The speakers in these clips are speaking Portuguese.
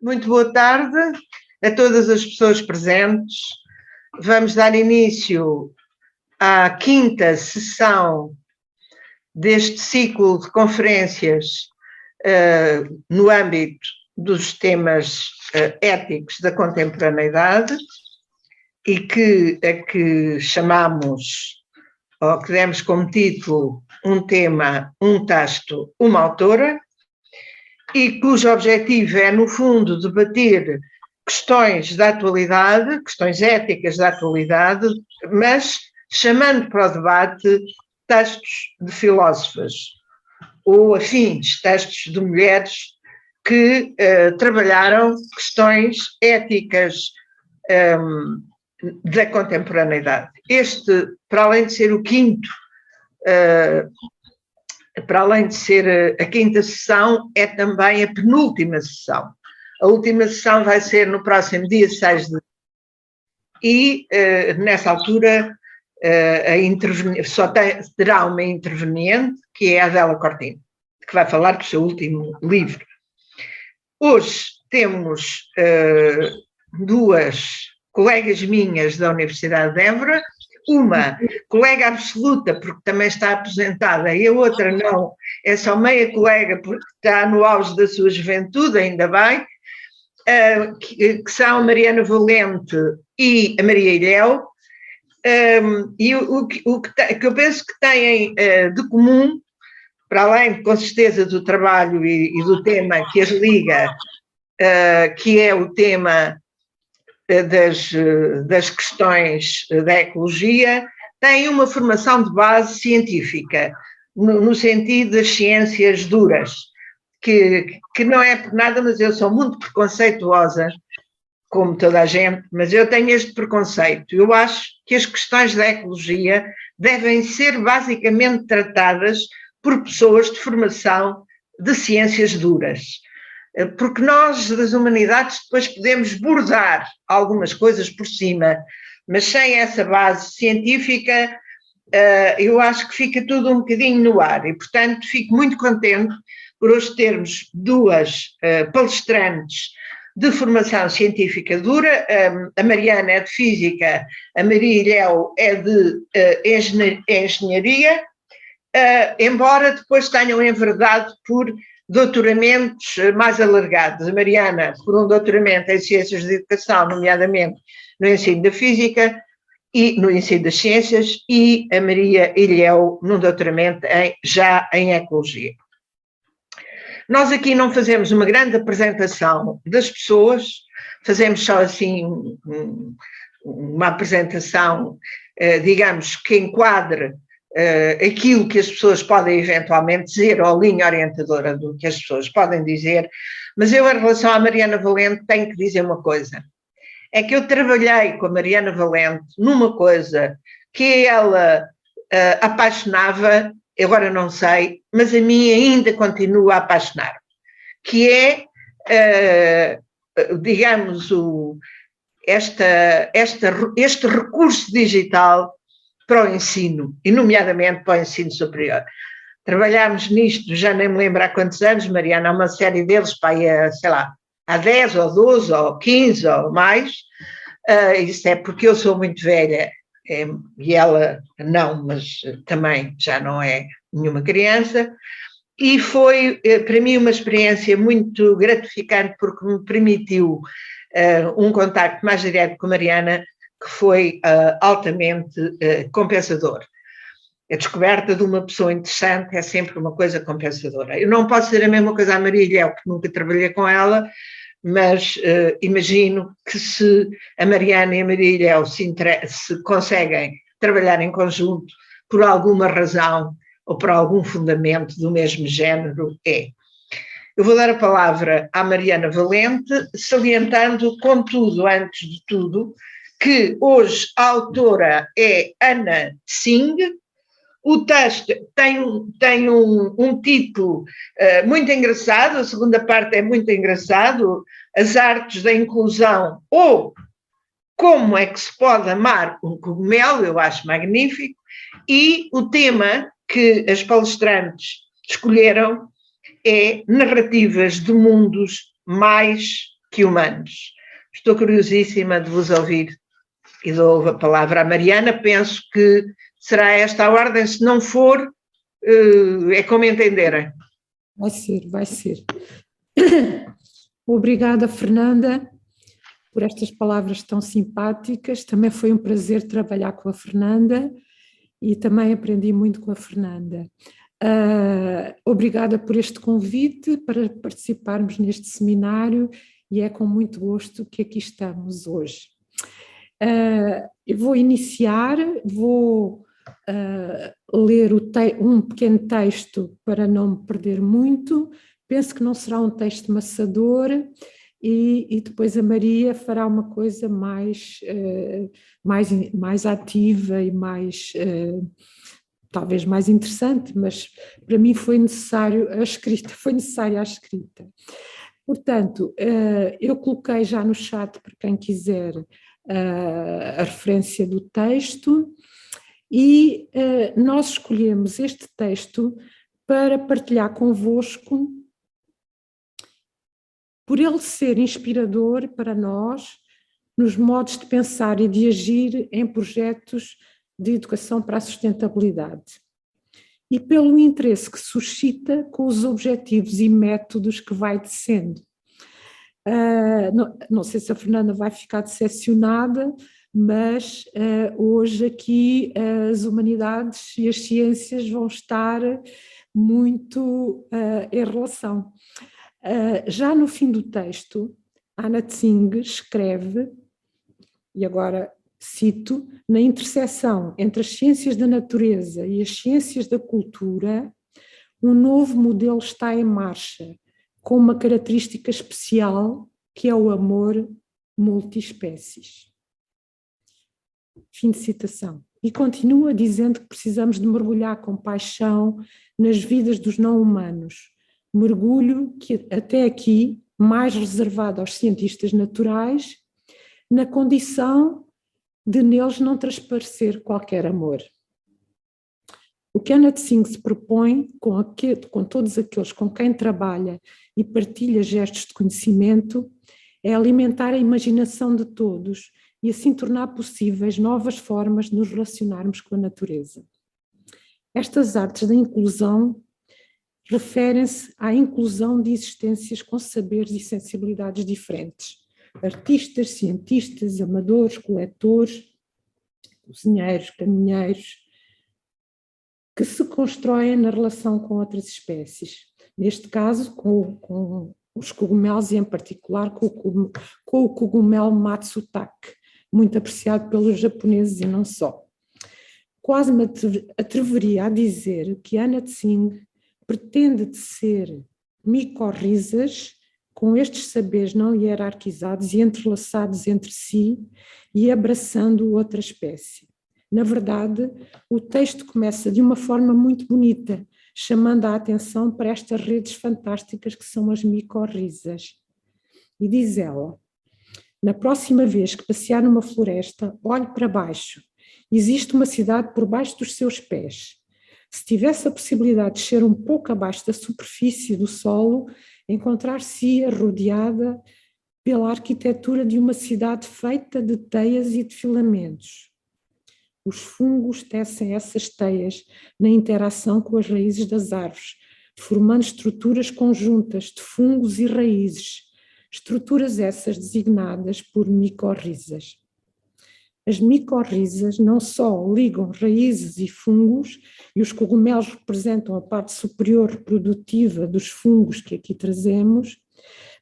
Muito boa tarde a todas as pessoas presentes. Vamos dar início à quinta sessão deste ciclo de conferências no âmbito dos temas éticos da contemporaneidade e que chamamos, ou que demos como título, um tema, um texto, uma autora, e cujo objetivo é, no fundo, debater questões da atualidade, questões éticas da atualidade, mas chamando para o debate textos de filósofas ou afins, textos de mulheres que trabalharam questões éticas da contemporaneidade. Este, para além de ser o quinto, para além de ser a quinta sessão, é também a penúltima sessão. A última sessão vai ser no próximo dia 6 de e, nessa altura, só terá uma interveniente, que é a Adela Cortina, que vai falar do seu último livro. Hoje temos duas colegas minhas da Universidade de Évora, uma colega absoluta, porque também está aposentada, e a outra não, é só meia colega, porque está no auge da sua juventude, ainda bem, que são a Mariana Valente e a Maria Ilhéu, e o que eu penso que têm de comum, para além, com certeza, do trabalho e do tema que as liga, que é o tema das questões da ecologia, têm uma formação de base científica, no sentido das ciências duras, que não é por nada, mas eu sou muito preconceituosa, como toda a gente, mas eu tenho este preconceito. Eu acho que as questões da ecologia devem ser basicamente tratadas por pessoas de formação de ciências duras, porque nós, das humanidades, depois podemos bordar algumas coisas por cima, mas sem essa base científica, eu acho que fica tudo um bocadinho no ar, e, portanto, fico muito contente por hoje termos duas palestrantes de formação científica dura. A Mariana é de Física, a Maria Ilhéu é de Engenharia, embora depois tenham enverdado por doutoramentos mais alargados. A Mariana por um doutoramento em Ciências de Educação, nomeadamente no ensino da Física e no ensino das Ciências, e a Maria Ilhéu num doutoramento já em Ecologia. Nós aqui não fazemos uma grande apresentação das pessoas, fazemos só assim uma apresentação, digamos, que enquadre aquilo que as pessoas podem eventualmente dizer, ou a linha orientadora do que as pessoas podem dizer, mas eu, em relação à Mariana Valente, tenho que dizer uma coisa. É que eu trabalhei com a Mariana Valente numa coisa que ela apaixonava, agora não sei, mas a mim ainda continua a apaixonar, que é, digamos, este recurso digital para o ensino, e nomeadamente para o ensino superior. Trabalhámos nisto, já nem me lembro há quantos anos, Mariana, há uma série deles, sei lá, há 10 ou 12 ou 15 ou mais, isso é porque eu sou muito velha, e ela não, mas também já não é nenhuma criança, e foi para mim uma experiência muito gratificante, porque me permitiu um contacto mais direto com a Mariana, que foi altamente compensador. A descoberta de uma pessoa interessante é sempre uma coisa compensadora. Eu não posso dizer a mesma coisa à Maria Ilhéu, porque nunca trabalhei com ela, mas imagino que se a Mariana e a Maria Ilhéu se conseguem trabalhar em conjunto por alguma razão ou por algum fundamento do mesmo género, é. Eu vou dar a palavra à Mariana Valente, salientando, contudo, antes de tudo, que hoje a autora é Ana Tsing. O texto tem um título muito engraçado, a segunda parte é muito engraçado, As Artes da Inclusão, ou Como é que se pode amar um cogumelo, eu acho magnífico, e o tema que as palestrantes escolheram é narrativas de mundos mais que humanos. Estou curiosíssima de vos ouvir e dou a palavra à Mariana. Penso que será esta a ordem, se não for, é como entenderem. Vai ser, vai ser. Obrigada, Fernanda, por estas palavras tão simpáticas. Também foi um prazer trabalhar com a Fernanda e também aprendi muito com a Fernanda. Obrigada por este convite para participarmos neste seminário e é com muito gosto que aqui estamos hoje. Eu vou iniciar, vou ler um pequeno texto para não me perder muito. Penso que não será um texto maçador e depois a Maria fará uma coisa mais ativa e talvez mais interessante, mas para mim foi necessária a escrita. Portanto, eu coloquei já no chat para quem quiser a referência do texto e nós escolhemos este texto para partilhar convosco, por ele ser inspirador para nós nos modos de pensar e de agir em projetos de educação para a sustentabilidade e pelo interesse que suscita com os objetivos e métodos que vai tecendo. Não sei se a Fernanda vai ficar decepcionada, mas hoje aqui as humanidades e as ciências vão estar muito em relação. Já no fim do texto, Anna Tsing escreve, e agora cito, na interseção entre as ciências da natureza e as ciências da cultura, um novo modelo está em marcha, com uma característica especial, que é o amor multiespécies. Fim de citação. E continua dizendo que precisamos de mergulhar com paixão nas vidas dos não-humanos, mergulho que até aqui mais reservado aos cientistas naturais, na condição de neles não transparecer qualquer amor. O que Anna Tsing se propõe com todos aqueles com quem trabalha e partilha gestos de conhecimento é alimentar a imaginação de todos e assim tornar possíveis novas formas de nos relacionarmos com a natureza. Estas artes da inclusão referem-se à inclusão de existências com saberes e sensibilidades diferentes. Artistas, cientistas, amadores, coletores, cozinheiros, caminheiros, que se constroem na relação com outras espécies. Neste caso, com os cogumelos e em particular com o cogumelo Matsutake, muito apreciado pelos japoneses e não só. Quase me atreveria a dizer que Anna Tsing pretende tecer micorrizas com estes saberes não hierarquizados e entrelaçados entre si e abraçando outra espécie. Na verdade, o texto começa de uma forma muito bonita, chamando a atenção para estas redes fantásticas que são as micorrizas. E diz ela: na próxima vez que passear numa floresta, olhe para baixo. Existe uma cidade por baixo dos seus pés. Se tivesse a possibilidade de descer um pouco abaixo da superfície do solo, encontrar-se-ia rodeada pela arquitetura de uma cidade feita de teias e de filamentos. Os fungos tecem essas teias na interação com as raízes das árvores, formando estruturas conjuntas de fungos e raízes, estruturas essas designadas por micorrizas. As micorrizas não só ligam raízes e fungos, e os cogumelos representam a parte superior reprodutiva dos fungos que aqui trazemos,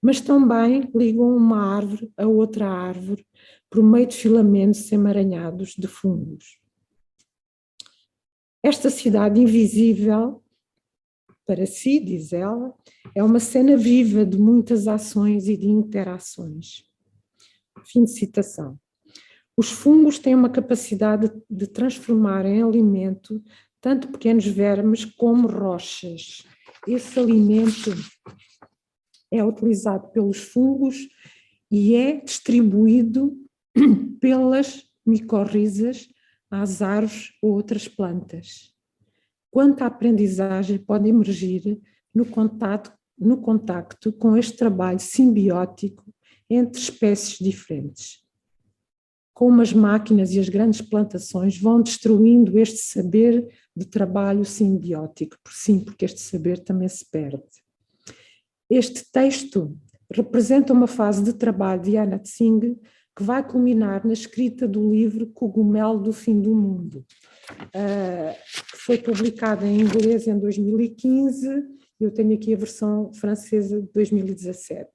mas também ligam uma árvore a outra árvore por meio de filamentos emaranhados de fungos. Esta cidade invisível, para si, diz ela, é uma cena viva de muitas ações e de interações. Fim de citação. Os fungos têm uma capacidade de transformar em alimento tanto pequenos vermes como rochas. Esse alimento é utilizado pelos fungos e é distribuído pelas micorrizas às árvores ou outras plantas. Quanto à aprendizagem pode emergir no contacto com este trabalho simbiótico entre espécies diferentes. Como as máquinas e as grandes plantações vão destruindo este saber de trabalho simbiótico, porque este saber também se perde. Este texto representa uma fase de trabalho de Anna Tsing que vai culminar na escrita do livro Cogumelo do Fim do Mundo, que foi publicado em inglês em 2015, eu tenho aqui a versão francesa de 2017,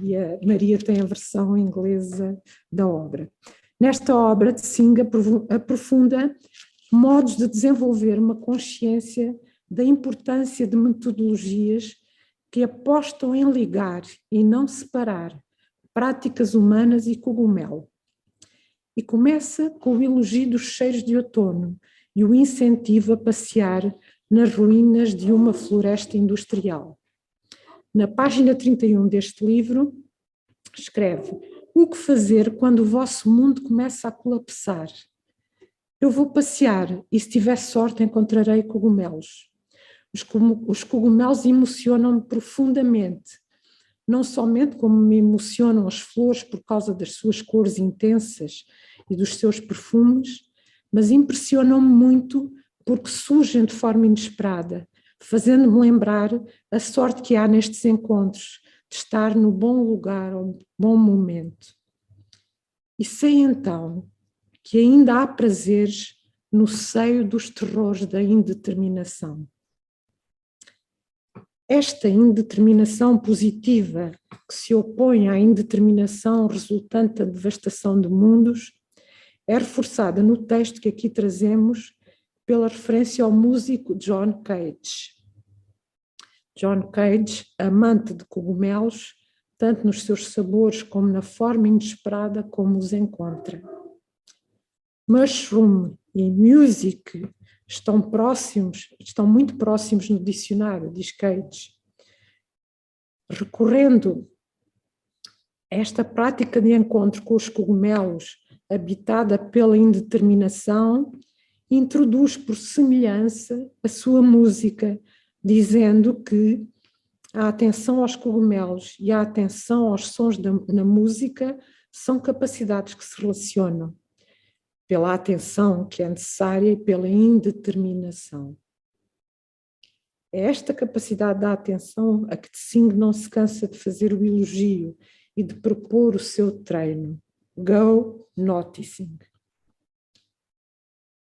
e a Maria tem a versão inglesa da obra. Nesta obra, Tsing aprofunda modos de desenvolver uma consciência da importância de metodologias que apostam em ligar e não separar práticas humanas e cogumelo. E começa com o elogio dos cheiros de outono e o incentivo a passear nas ruínas de uma floresta industrial. Na página 31 deste livro, escreve: o que fazer quando o vosso mundo começa a colapsar? Eu vou passear e, se tiver sorte, encontrarei cogumelos. Os cogumelos emocionam-me profundamente, não somente como me emocionam as flores por causa das suas cores intensas e dos seus perfumes, mas impressionam-me muito porque surgem de forma inesperada, fazendo-me lembrar a sorte que há nestes encontros, de estar no bom lugar ao bom momento. E sei então que ainda há prazeres no seio dos terrores da indeterminação. Esta indeterminação positiva, que se opõe à indeterminação resultante da devastação de mundos, é reforçada no texto que aqui trazemos pela referência ao músico John Cage. John Cage, amante de cogumelos, tanto nos seus sabores como na forma inesperada como os encontra. Mushroom e music estão muito próximos no dicionário, diz Cage. Recorrendo a esta prática de encontro com os cogumelos, habitada pela indeterminação, introduz por semelhança a sua música, dizendo que a atenção aos cogumelos e a atenção aos sons na música são capacidades que se relacionam pela atenção que é necessária e pela indeterminação. É esta capacidade da atenção a que Tsing não se cansa de fazer o elogio e de propor o seu treino. Go noticing.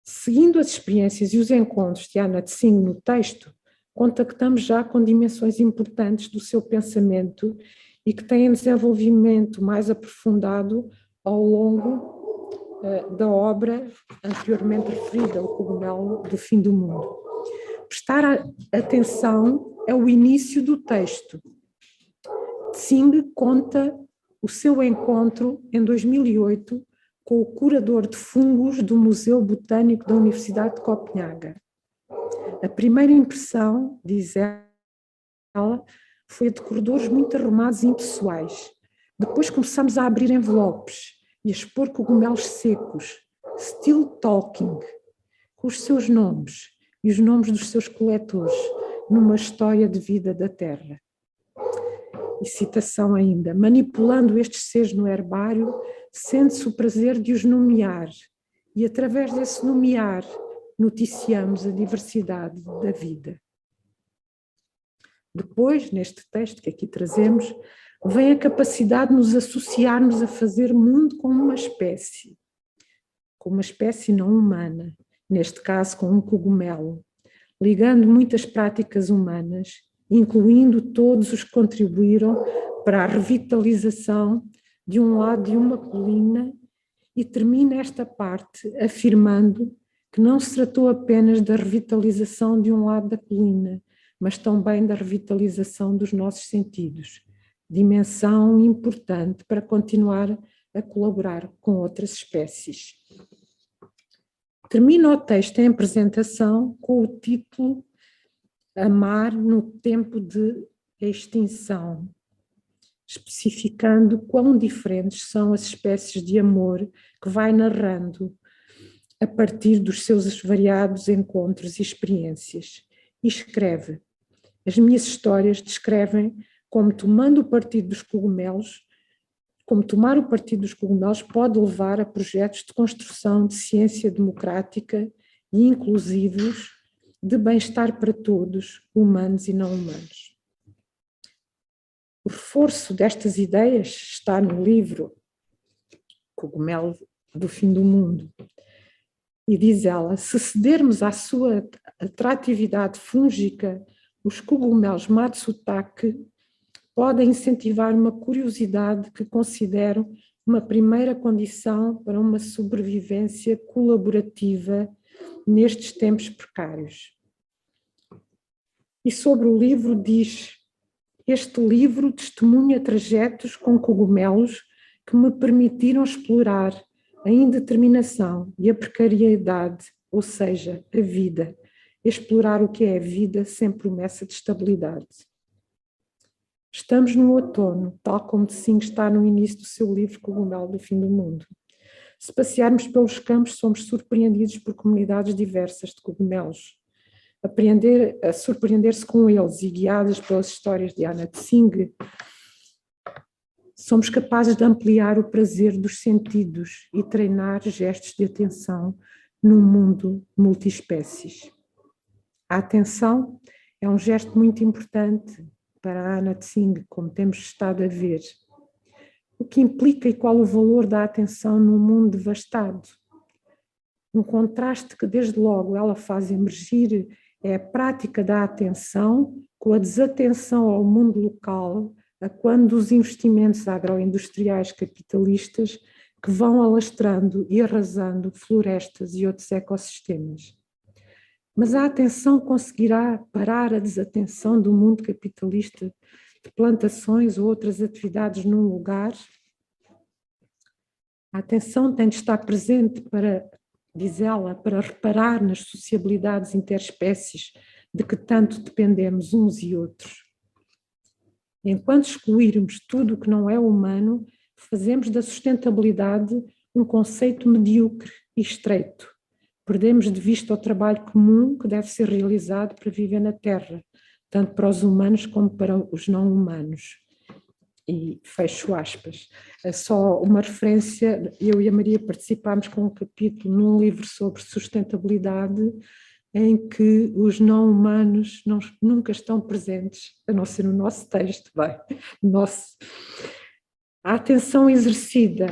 Seguindo as experiências e os encontros de Anna Tsing no texto, contactamos já com dimensões importantes do seu pensamento e que têm desenvolvimento mais aprofundado ao longo da obra anteriormente referida, O Cogumelo do Fim do Mundo. Prestar atenção é o início do texto. Tsing conta o seu encontro em 2008 com o curador de fungos do Museu Botânico da Universidade de Copenhaga. A primeira impressão, diz ela, foi a de corredores muito arrumados e impessoais. Depois começamos a abrir envelopes e a expor cogumelos secos, still talking, com os seus nomes e os nomes dos seus coletores, numa história de vida da Terra. E citação ainda: manipulando estes seres no herbário, sente-se o prazer de os nomear, e através desse nomear noticiamos a diversidade da vida. Depois, neste texto que aqui trazemos, vem a capacidade de nos associarmos a fazer mundo com uma espécie não humana, neste caso com um cogumelo, ligando muitas práticas humanas, incluindo todos os que contribuíram para a revitalização de um lado de uma colina, e termina esta parte afirmando que não se tratou apenas da revitalização de um lado da colina, mas também da revitalização dos nossos sentidos, dimensão importante para continuar a colaborar com outras espécies. Termina o texto em apresentação com o título Amar no Tempo de Extinção, especificando quão diferentes são as espécies de amor que vai narrando a partir dos seus variados encontros e experiências. E escreve: as minhas histórias descrevem como, tomando o partido dos cogumelos, como tomar o partido dos cogumelos pode levar a projetos de construção de ciência democrática e inclusivos, de bem-estar para todos, humanos e não humanos. O reforço destas ideias está no livro Cogumelo do Fim do Mundo. E diz ela, se cedermos à sua atratividade fúngica, os cogumelos Matsutake podem incentivar uma curiosidade que considero uma primeira condição para uma sobrevivência colaborativa nestes tempos precários. E sobre o livro diz, este livro testemunha trajetos com cogumelos que me permitiram explorar a indeterminação e a precariedade, ou seja, a vida, explorar o que é a vida sem promessa de estabilidade. Estamos no outono, tal como Tsing está no início do seu livro Cogumelo do Fim do Mundo. Se passearmos pelos campos, somos surpreendidos por comunidades diversas de cogumelos. Aprender a surpreender-se com eles e guiados pelas histórias de Anna Tsing, somos capazes de ampliar o prazer dos sentidos e treinar gestos de atenção num mundo multiespécies. A atenção é um gesto muito importante para a Anna Tsing, como temos estado a ver. O que implica e qual o valor da atenção num mundo devastado? Um contraste que desde logo ela faz emergir é a prática da atenção com a desatenção ao mundo local, a quando os investimentos agroindustriais capitalistas que vão alastrando e arrasando florestas e outros ecossistemas. Mas a atenção conseguirá parar a desatenção do mundo capitalista de plantações ou outras atividades num lugar? A atenção tem de estar presente para, diz ela, para reparar nas sociabilidades interespécies de que tanto dependemos uns e outros. Enquanto excluirmos tudo o que não é humano, fazemos da sustentabilidade um conceito medíocre e estreito. Perdemos de vista o trabalho comum que deve ser realizado para viver na Terra, tanto para os humanos como para os não humanos. E fecho aspas. É só uma referência, eu e a Maria participámos com um capítulo num livro sobre sustentabilidade, em que os não humanos nunca estão presentes, a não ser no nosso texto, bem, nosso. A atenção exercida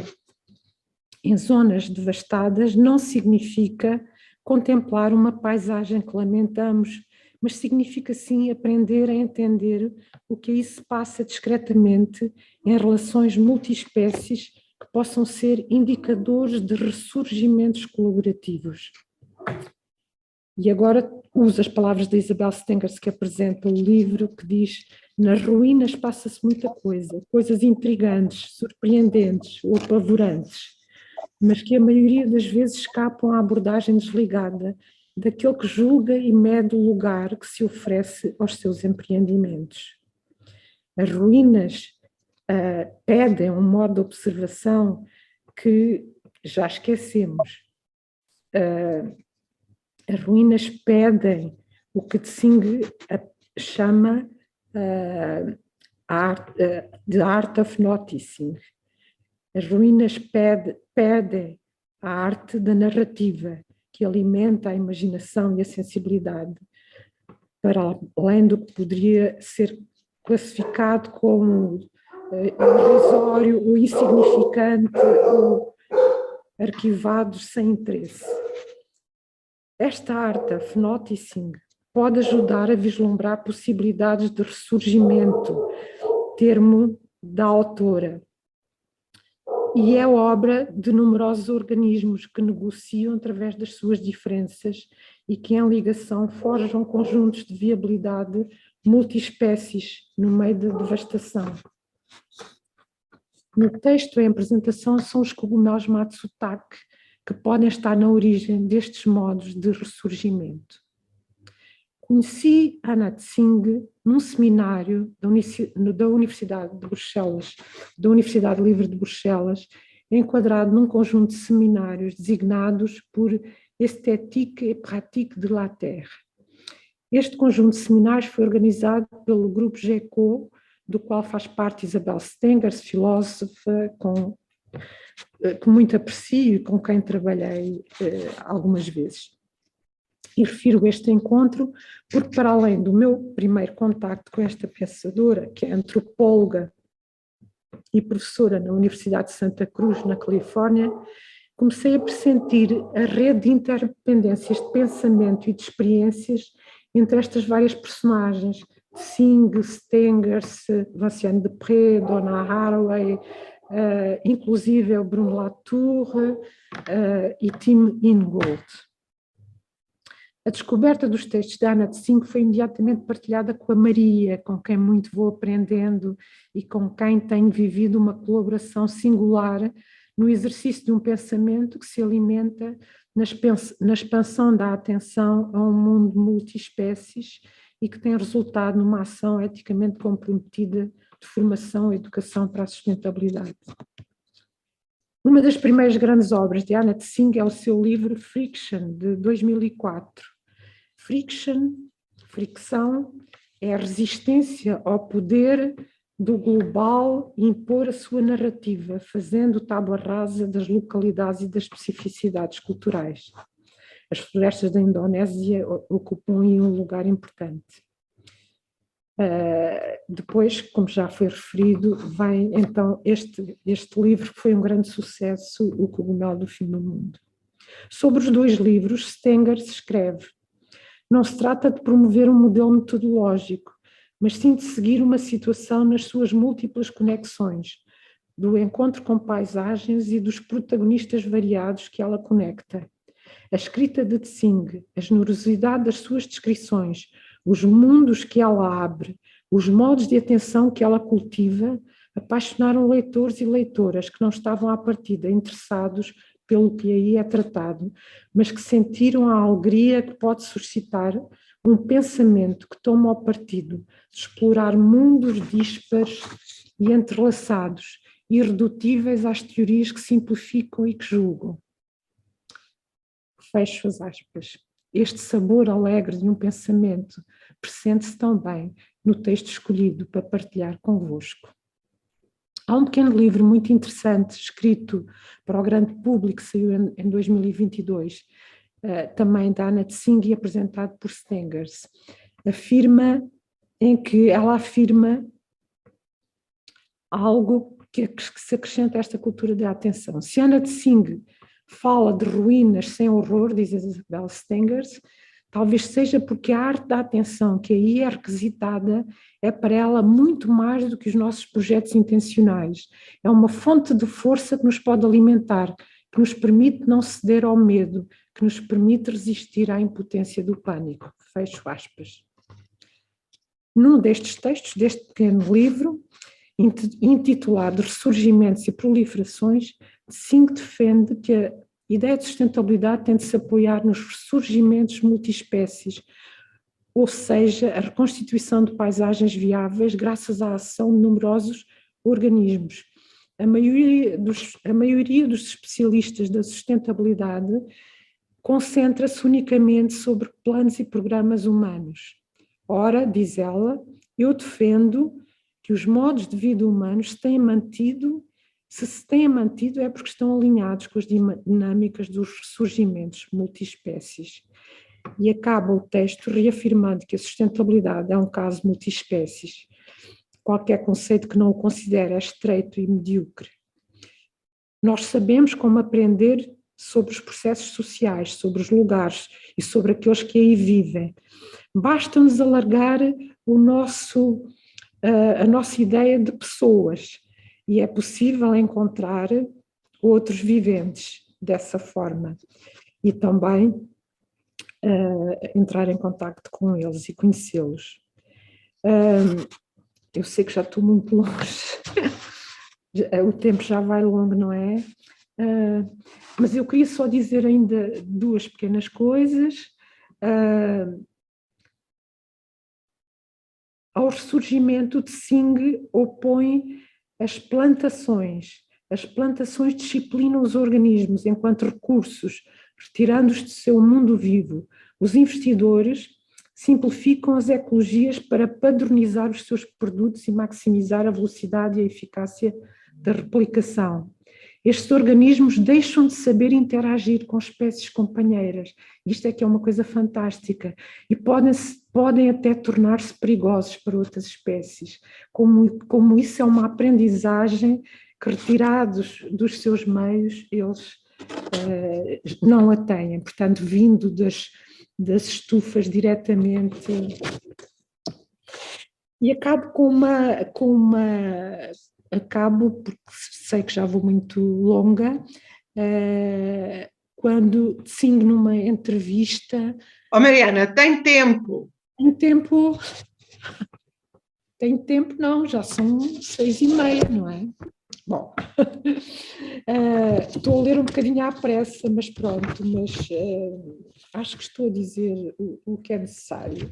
em zonas devastadas não significa contemplar uma paisagem que lamentamos, mas significa sim aprender a entender o que aí se passa discretamente em relações multiespécies que possam ser indicadores de ressurgimentos colaborativos. E agora uso as palavras da Isabel Stengers, que apresenta o livro, que diz: nas ruínas passa-se muita coisa, coisas intrigantes, surpreendentes ou apavorantes, mas que a maioria das vezes escapam à abordagem desligada daquele que julga e mede o lugar que se oferece aos seus empreendimentos. As ruínas pedem um modo de observação que já esquecemos. As ruínas pedem o que Tsing chama the art of noticing. As ruínas pedem a arte da narrativa, que alimenta a imaginação e a sensibilidade, para além do que poderia ser classificado como irrisório ou insignificante ou arquivados sem interesse. Esta arte of noticing pode ajudar a vislumbrar possibilidades de ressurgimento, termo da autora, e é obra de numerosos organismos que negociam através das suas diferenças e que em ligação forjam conjuntos de viabilidade multiespécies no meio da devastação. No texto, em apresentação, são os cogumelos Matsutake que podem estar na origem destes modos de ressurgimento. Conheci Anna Tsing num seminário da Universidade de Bruxelas, da Universidade Livre de Bruxelas, enquadrado num conjunto de seminários designados por Esthétique et Pratique de la Terre. Este conjunto de seminários foi organizado pelo Grupo GECO do qual faz parte Isabel Stengers, filósofa com que muito aprecio e com quem trabalhei algumas vezes. E refiro este encontro porque, para além do meu primeiro contacto com esta pensadora, que é antropóloga e professora na Universidade de Santa Cruz, na Califórnia, comecei a pressentir a rede de interdependências de pensamento e de experiências entre estas várias personagens, Singh, Stengers, Vinciane Depré, Donna Haraway, inclusive o Bruno Latour e Tim Ingold. A descoberta dos textos da Anna Tsing foi imediatamente partilhada com a Maria, com quem muito vou aprendendo e com quem tenho vivido uma colaboração singular no exercício de um pensamento que se alimenta na expansão da atenção a um mundo multiespécies e que tem resultado numa ação eticamente comprometida de formação e educação para a sustentabilidade. Uma das primeiras grandes obras de Anna Tsing é o seu livro Friction, de 2004. Fricção, é a resistência ao poder do global impor a sua narrativa, fazendo tábua rasa das localidades e das especificidades culturais. As florestas da Indonésia ocupam aí um lugar importante. Depois, como já foi referido, vem então este livro que foi um grande sucesso, O Cogumelo do Fim do Mundo. Sobre os dois livros, Stengers escreve: não se trata de promover um modelo metodológico, mas sim de seguir uma situação nas suas múltiplas conexões, do encontro com paisagens e dos protagonistas variados que ela conecta. A escrita de Tsing, a generosidade das suas descrições, os mundos que ela abre, os modos de atenção que ela cultiva, apaixonaram leitores e leitoras que não estavam à partida interessados pelo que aí é tratado, mas que sentiram a alegria que pode suscitar um pensamento que toma o partido de explorar mundos díspares e entrelaçados, irredutíveis às teorias que simplificam e que julgam. Fecho as aspas. Este sabor alegre de um pensamento pressente-se também no texto escolhido para partilhar convosco. Há um pequeno livro muito interessante, escrito para o grande público, que saiu em 2022, também da Anna Tsing e apresentado por Stengers, em que ela afirma algo que se acrescenta a esta cultura da atenção. Se Anna Tsing fala de ruínas sem horror, diz Isabel Stengers, talvez seja porque a arte da atenção que aí é requisitada é para ela muito mais do que os nossos projetos intencionais. É uma fonte de força que nos pode alimentar, que nos permite não ceder ao medo, que nos permite resistir à impotência do pânico. Fecho aspas. Num destes textos, deste pequeno livro, intitulado Ressurgimentos e Proliferações, Tsing defende que a ideia de sustentabilidade tem de se apoiar nos ressurgimentos multiespécies, ou seja, a reconstituição de paisagens viáveis graças à ação de numerosos organismos. A maioria dos especialistas da sustentabilidade concentra-se unicamente sobre planos e programas humanos. Ora, diz ela, eu defendo que os modos de vida humanos se têm mantido. Se se têm mantido é porque estão alinhados com as dinâmicas dos ressurgimentos multiespécies. E acaba o texto reafirmando que a sustentabilidade é um caso multiespécies. Qualquer conceito que não o considere é estreito e medíocre. Nós sabemos como aprender sobre os processos sociais, sobre os lugares e sobre aqueles que aí vivem. Basta-nos alargar a nossa ideia de pessoas. E é possível encontrar outros viventes dessa forma e também entrar em contacto com eles e conhecê-los. Eu sei que já estou muito longe, o tempo já vai longo, não é? Mas eu queria só dizer ainda duas pequenas coisas. Ao ressurgimento de Tsing opõe as plantações disciplinam os organismos enquanto recursos, retirando-os do seu mundo vivo. Os investidores simplificam as ecologias para padronizar os seus produtos e maximizar a velocidade e a eficácia da replicação. Estes organismos deixam de saber interagir com espécies companheiras. Isto é que é uma coisa fantástica. E podem até tornar-se perigosos para outras espécies. Como isso é uma aprendizagem que, retirados dos seus meios, eles não a têm. Portanto, vindo das estufas diretamente. E acabo acabo, porque sei que já vou muito longa, quando Tsing, numa entrevista... Oh, Mariana, tem tempo? Tem tempo não, já são 6h30, não é? Bom, estou a ler um bocadinho à pressa, mas pronto, acho que estou a dizer o que é necessário.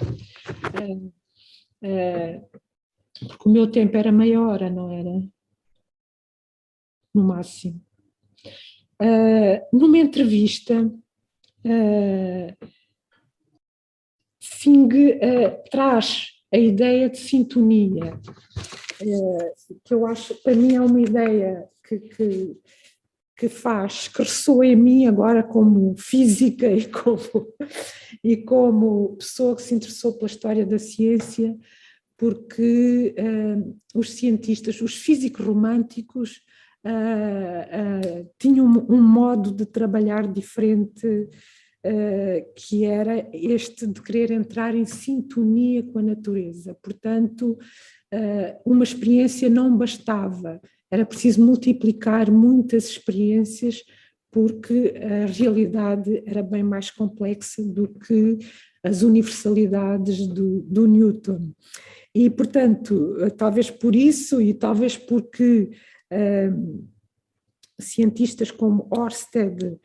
Porque o meu tempo era meia hora, não era? No máximo. Numa entrevista, Tsing traz a ideia de sintonia, que eu acho, para mim, é uma ideia que ressoa em mim agora como física e como pessoa que se interessou pela história da ciência, porque os cientistas, os físicos românticos, tinham um modo de trabalhar diferente, que era este de querer entrar em sintonia com a natureza. Portanto, uma experiência não bastava, era preciso multiplicar muitas experiências, porque a realidade era bem mais complexa do que as universalidades do Newton. E, portanto, talvez por isso, e talvez porque cientistas como Ørsted,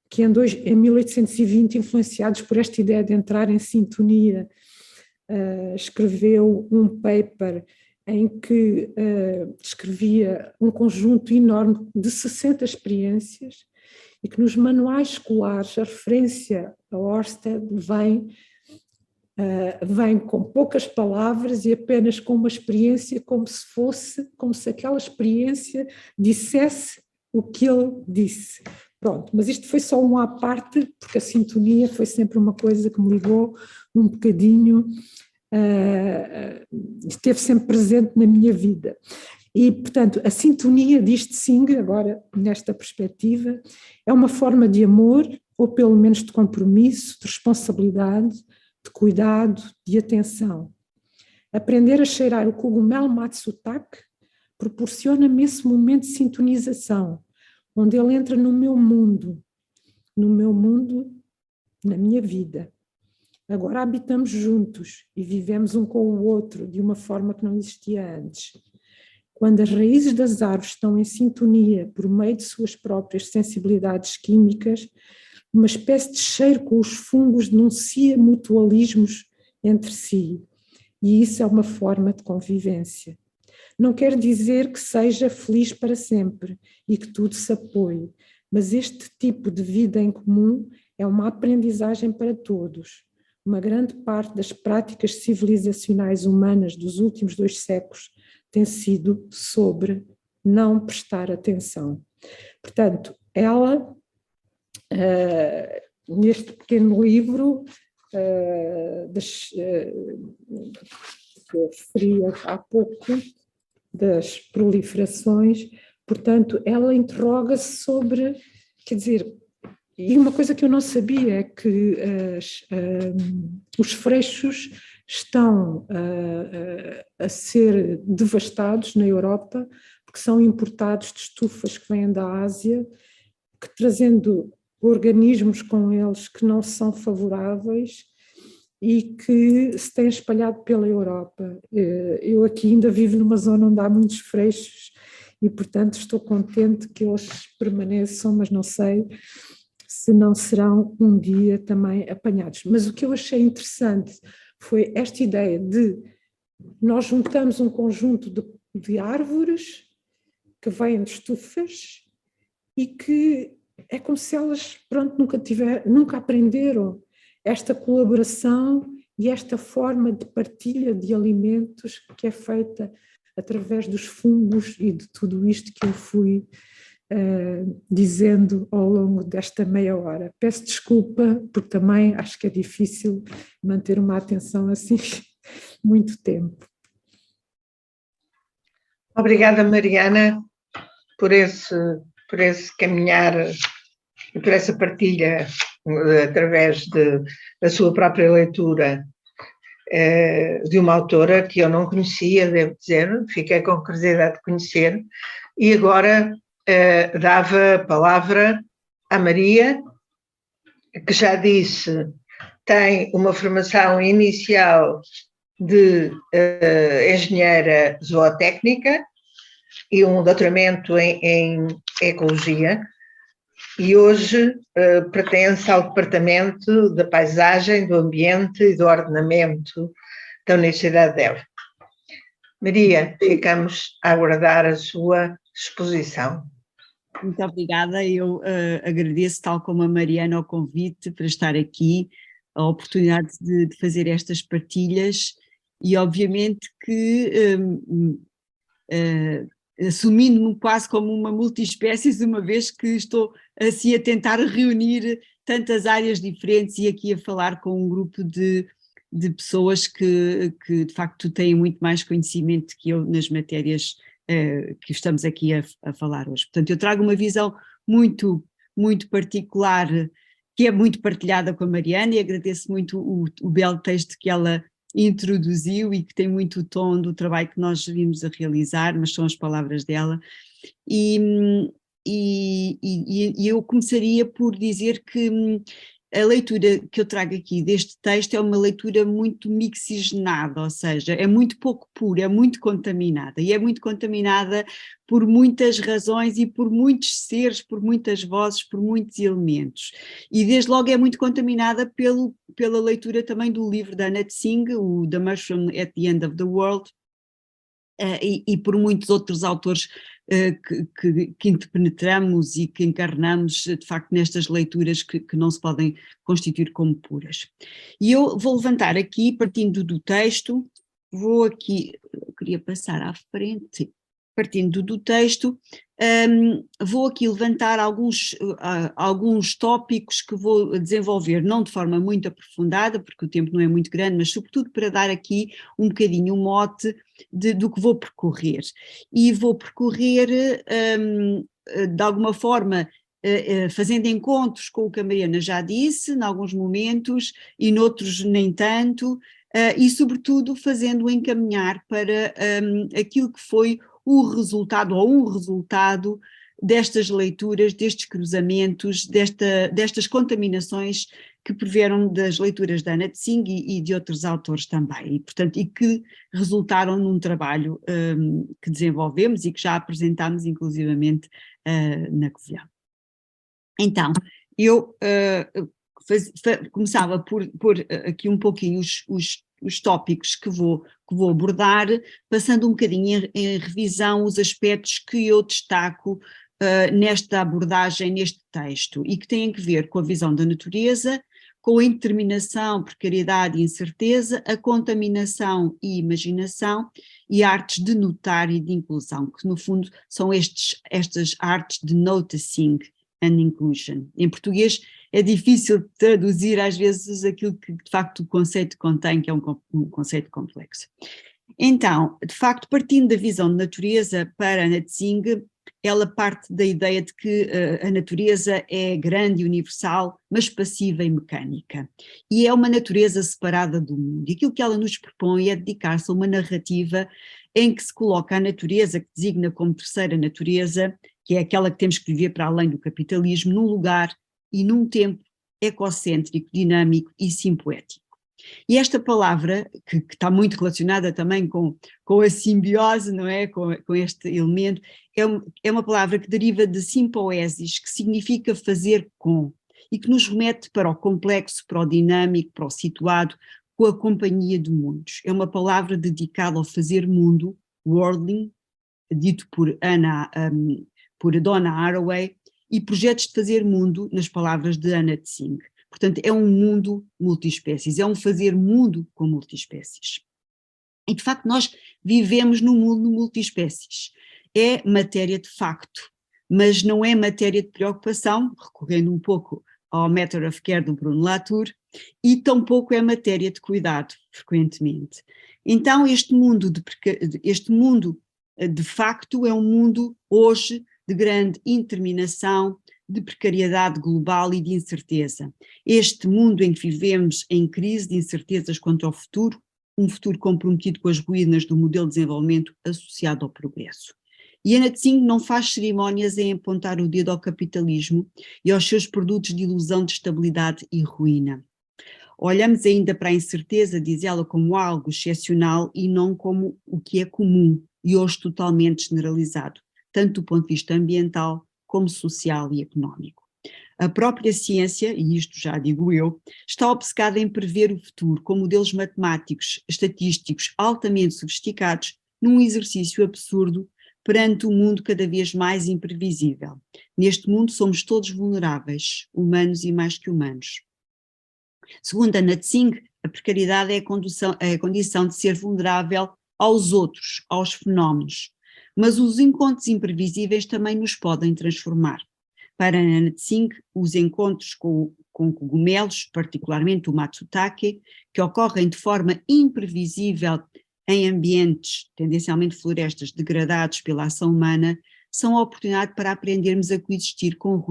que em 1820, influenciados por esta ideia de entrar em sintonia, escreveu um paper em que descrevia um conjunto enorme de 60 experiências, e que nos manuais escolares a referência a Ørsted vem com poucas palavras e apenas com uma experiência, como se aquela experiência dissesse o que ele disse. Pronto, mas isto foi só um à parte, porque a sintonia foi sempre uma coisa que me ligou um bocadinho, esteve sempre presente na minha vida. E, portanto, a sintonia, diz Tsing, agora nesta perspectiva, é uma forma de amor, ou pelo menos de compromisso, de responsabilidade, de cuidado, de atenção. Aprender a cheirar o cogumelo Matsutake proporciona-me esse momento de sintonização, onde ele entra no meu mundo, na minha vida. Agora habitamos juntos e vivemos um com o outro de uma forma que não existia antes. Quando as raízes das árvores estão em sintonia por meio de suas próprias sensibilidades químicas, uma espécie de cheiro com os fungos denuncia mutualismos entre si, e isso é uma forma de convivência. Não quer dizer que seja feliz para sempre e que tudo se apoie, mas este tipo de vida em comum é uma aprendizagem para todos. Uma grande parte das práticas civilizacionais humanas dos últimos 2 séculos tem sido sobre não prestar atenção. Portanto, ela, neste pequeno livro, que eu referi há pouco, das proliferações, portanto, ela interroga-se sobre, quer dizer, e uma coisa que eu não sabia é que os freixos estão a ser devastados na Europa, porque são importados de estufas que vêm da Ásia, que trazendo organismos com eles que não são favoráveis e que se têm espalhado pela Europa. Eu aqui ainda vivo numa zona onde há muitos freixos e, portanto, estou contente que eles permaneçam, mas não sei se não serão um dia também apanhados. Mas o que eu achei interessante foi esta ideia de nós juntamos um conjunto de árvores que vêm de estufas e que é como se elas, pronto, nunca aprenderam esta colaboração e esta forma de partilha de alimentos que é feita através dos fungos e de tudo isto que eu fui dizendo ao longo desta meia hora. Peço desculpa, porque também acho que é difícil manter uma atenção assim muito tempo. Obrigada, Mariana, por esse caminhar e por essa partilha através da sua própria leitura de uma autora que eu não conhecia, devo dizer, fiquei com curiosidade de conhecer, e agora dava a palavra à Maria, que já disse, tem uma formação inicial de engenheira zootécnica e um doutoramento em ecologia, e hoje pertence ao Departamento da Paisagem, do Ambiente e do Ordenamento da Universidade de Évora. Maria, ficamos a aguardar a sua exposição. Muito obrigada, eu agradeço, tal como a Mariana, o convite para estar aqui, a oportunidade de fazer estas partilhas, e obviamente que assumindo-me quase como uma multiespécies, uma vez que estou assim a tentar reunir tantas áreas diferentes e aqui a falar com um grupo de pessoas que de facto têm muito mais conhecimento que eu nas matérias que estamos aqui a falar hoje. Portanto, eu trago uma visão muito, muito particular, que é muito partilhada com a Mariana, e agradeço muito o belo texto que ela introduziu e que tem muito o tom do trabalho que nós vimos a realizar, mas são as palavras dela. E eu começaria por dizer que a leitura que eu trago aqui deste texto é uma leitura muito mixigenada, ou seja, é muito pouco pura, é muito contaminada, e é muito contaminada por muitas razões e por muitos seres, por muitas vozes, por muitos elementos. E desde logo é muito contaminada pela leitura também do livro da Anna Tsing, o The Mushroom at the End of the World, e por muitos outros autores que interpenetramos e que encarnamos de facto nestas leituras que não se podem constituir como puras. E eu vou levantar aqui, partindo do texto, eu queria passar à frente, partindo do texto, vou aqui levantar alguns tópicos que vou desenvolver, não de forma muito aprofundada, porque o tempo não é muito grande, mas sobretudo para dar aqui um bocadinho um mote do que vou percorrer. E vou percorrer, de alguma forma, fazendo encontros com o que a Mariana já disse, em alguns momentos, e noutros nem tanto, e sobretudo fazendo encaminhar para aquilo que foi o resultado, ou um resultado destas leituras, destes cruzamentos, destas contaminações que provieram das leituras da Anna Tsing e de outros autores também, e, portanto, e que resultaram num trabalho que desenvolvemos e que já apresentámos inclusivamente na Covilhã. Então, eu começava por aqui um pouquinho os tópicos que vou abordar, passando um bocadinho em revisão os aspectos que eu destaco nesta abordagem, neste texto, e que têm a ver com a visão da natureza, com a indeterminação, precariedade e incerteza, a contaminação e imaginação, e artes de notar e de inclusão, que no fundo são estas artes de noticing and inclusion. Em português é difícil traduzir às vezes aquilo que de facto o conceito contém, que é um conceito complexo. Então, de facto, partindo da visão de natureza para Anna Tsing, ela parte da ideia de que a natureza é grande e universal, mas passiva e mecânica. E é uma natureza separada do mundo. E aquilo que ela nos propõe é dedicar-se a uma narrativa em que se coloca a natureza, que designa como terceira natureza, que é aquela que temos que viver para além do capitalismo, num lugar e num tempo ecocêntrico, dinâmico e simpoético. E esta palavra, que está muito relacionada também com a simbiose, não é? Com este elemento, é uma palavra que deriva de simpoesis, que significa fazer com, e que nos remete para o complexo, para o dinâmico, para o situado, com a companhia de mundos. É uma palavra dedicada ao fazer mundo, worldling, dito por Donna Haraway, e projetos de fazer mundo, nas palavras de Anna Tsing. Portanto, é um mundo multiespécies, é um fazer mundo com multiespécies. E, de facto, nós vivemos num mundo multiespécies. É matéria de facto, mas não é matéria de preocupação, recorrendo um pouco ao Matter of Care do Bruno Latour, e tampouco é matéria de cuidado, frequentemente. Então, este mundo de facto é um mundo hoje de grande interminação, de precariedade global e de incerteza. Este mundo em que vivemos em crise de incertezas quanto ao futuro, um futuro comprometido com as ruínas do modelo de desenvolvimento associado ao progresso. E Ana Tsing não faz cerimónias em apontar o dedo ao capitalismo e aos seus produtos de ilusão de estabilidade e ruína. Olhamos ainda para a incerteza, diz ela, como algo excepcional e não como o que é comum e hoje totalmente generalizado, tanto do ponto de vista ambiental como social e económico. A própria ciência, e isto já digo eu, está obcecada em prever o futuro com modelos matemáticos, estatísticos altamente sofisticados num exercício absurdo perante um mundo cada vez mais imprevisível. Neste mundo somos todos vulneráveis, humanos e mais que humanos. Segundo Ana Tsing, a precariedade é a condição de ser vulnerável aos outros, aos fenómenos. Mas os encontros imprevisíveis também nos podem transformar. Para Ana Tsing, os encontros com cogumelos, particularmente o Matsutake, que ocorrem de forma imprevisível em ambientes, tendencialmente florestas, degradados pela ação humana, são a oportunidade para aprendermos a coexistir com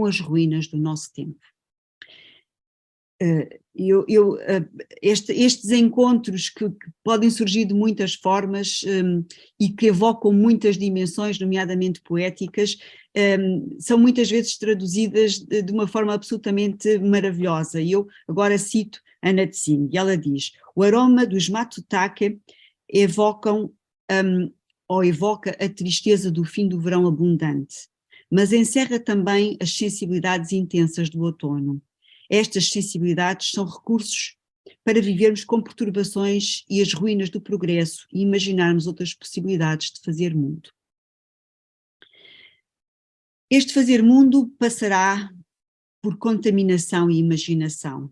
as ruínas do nosso tempo. Estes encontros que podem surgir de muitas formas e que evocam muitas dimensões, nomeadamente poéticas, são muitas vezes traduzidas de uma forma absolutamente maravilhosa. E eu agora cito Ana Tsing, e ela diz: o aroma dos Matsutake evoca a tristeza do fim do verão abundante, mas encerra também as sensibilidades intensas do outono. Estas sensibilidades são recursos para vivermos com perturbações e as ruínas do progresso e imaginarmos outras possibilidades de fazer mundo. Este fazer mundo passará por contaminação e imaginação.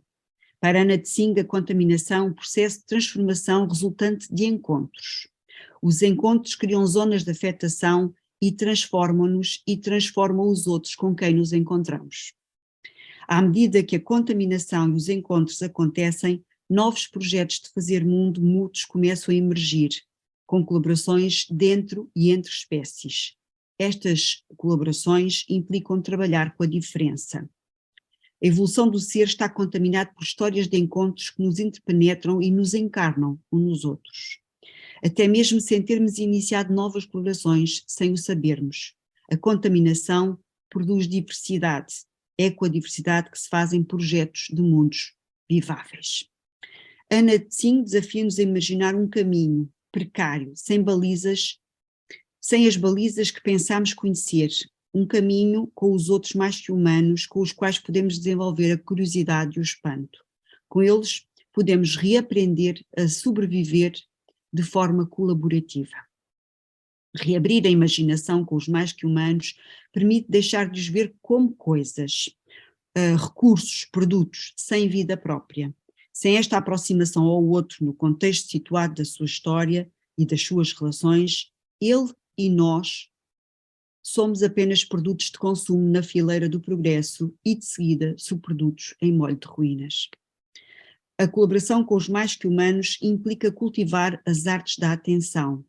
Para Ana Tsing, a contaminação é um processo de transformação resultante de encontros. Os encontros criam zonas de afetação e transformam-nos e transformam os outros com quem nos encontramos. À medida que a contaminação e os encontros acontecem, novos projetos de fazer mundo mútuos começam a emergir, com colaborações dentro e entre espécies. Estas colaborações implicam trabalhar com a diferença. A evolução do ser está contaminada por histórias de encontros que nos interpenetram e nos encarnam uns nos outros. Até mesmo sem termos iniciado novas colaborações, sem o sabermos. A contaminação produz diversidade. É com a diversidade que se fazem projetos de mundos viváveis. Ana Tsing desafia-nos a imaginar um caminho precário, sem as balizas que pensamos conhecer, um caminho com os outros mais que humanos, com os quais podemos desenvolver a curiosidade e o espanto. Com eles podemos reaprender a sobreviver de forma colaborativa. Reabrir a imaginação com os mais que humanos permite deixar de os ver como coisas, recursos, produtos, sem vida própria. Sem esta aproximação ao outro no contexto situado da sua história e das suas relações, ele e nós somos apenas produtos de consumo na fileira do progresso e de seguida subprodutos em molho de ruínas. A colaboração com os mais que humanos implica cultivar as artes da atenção,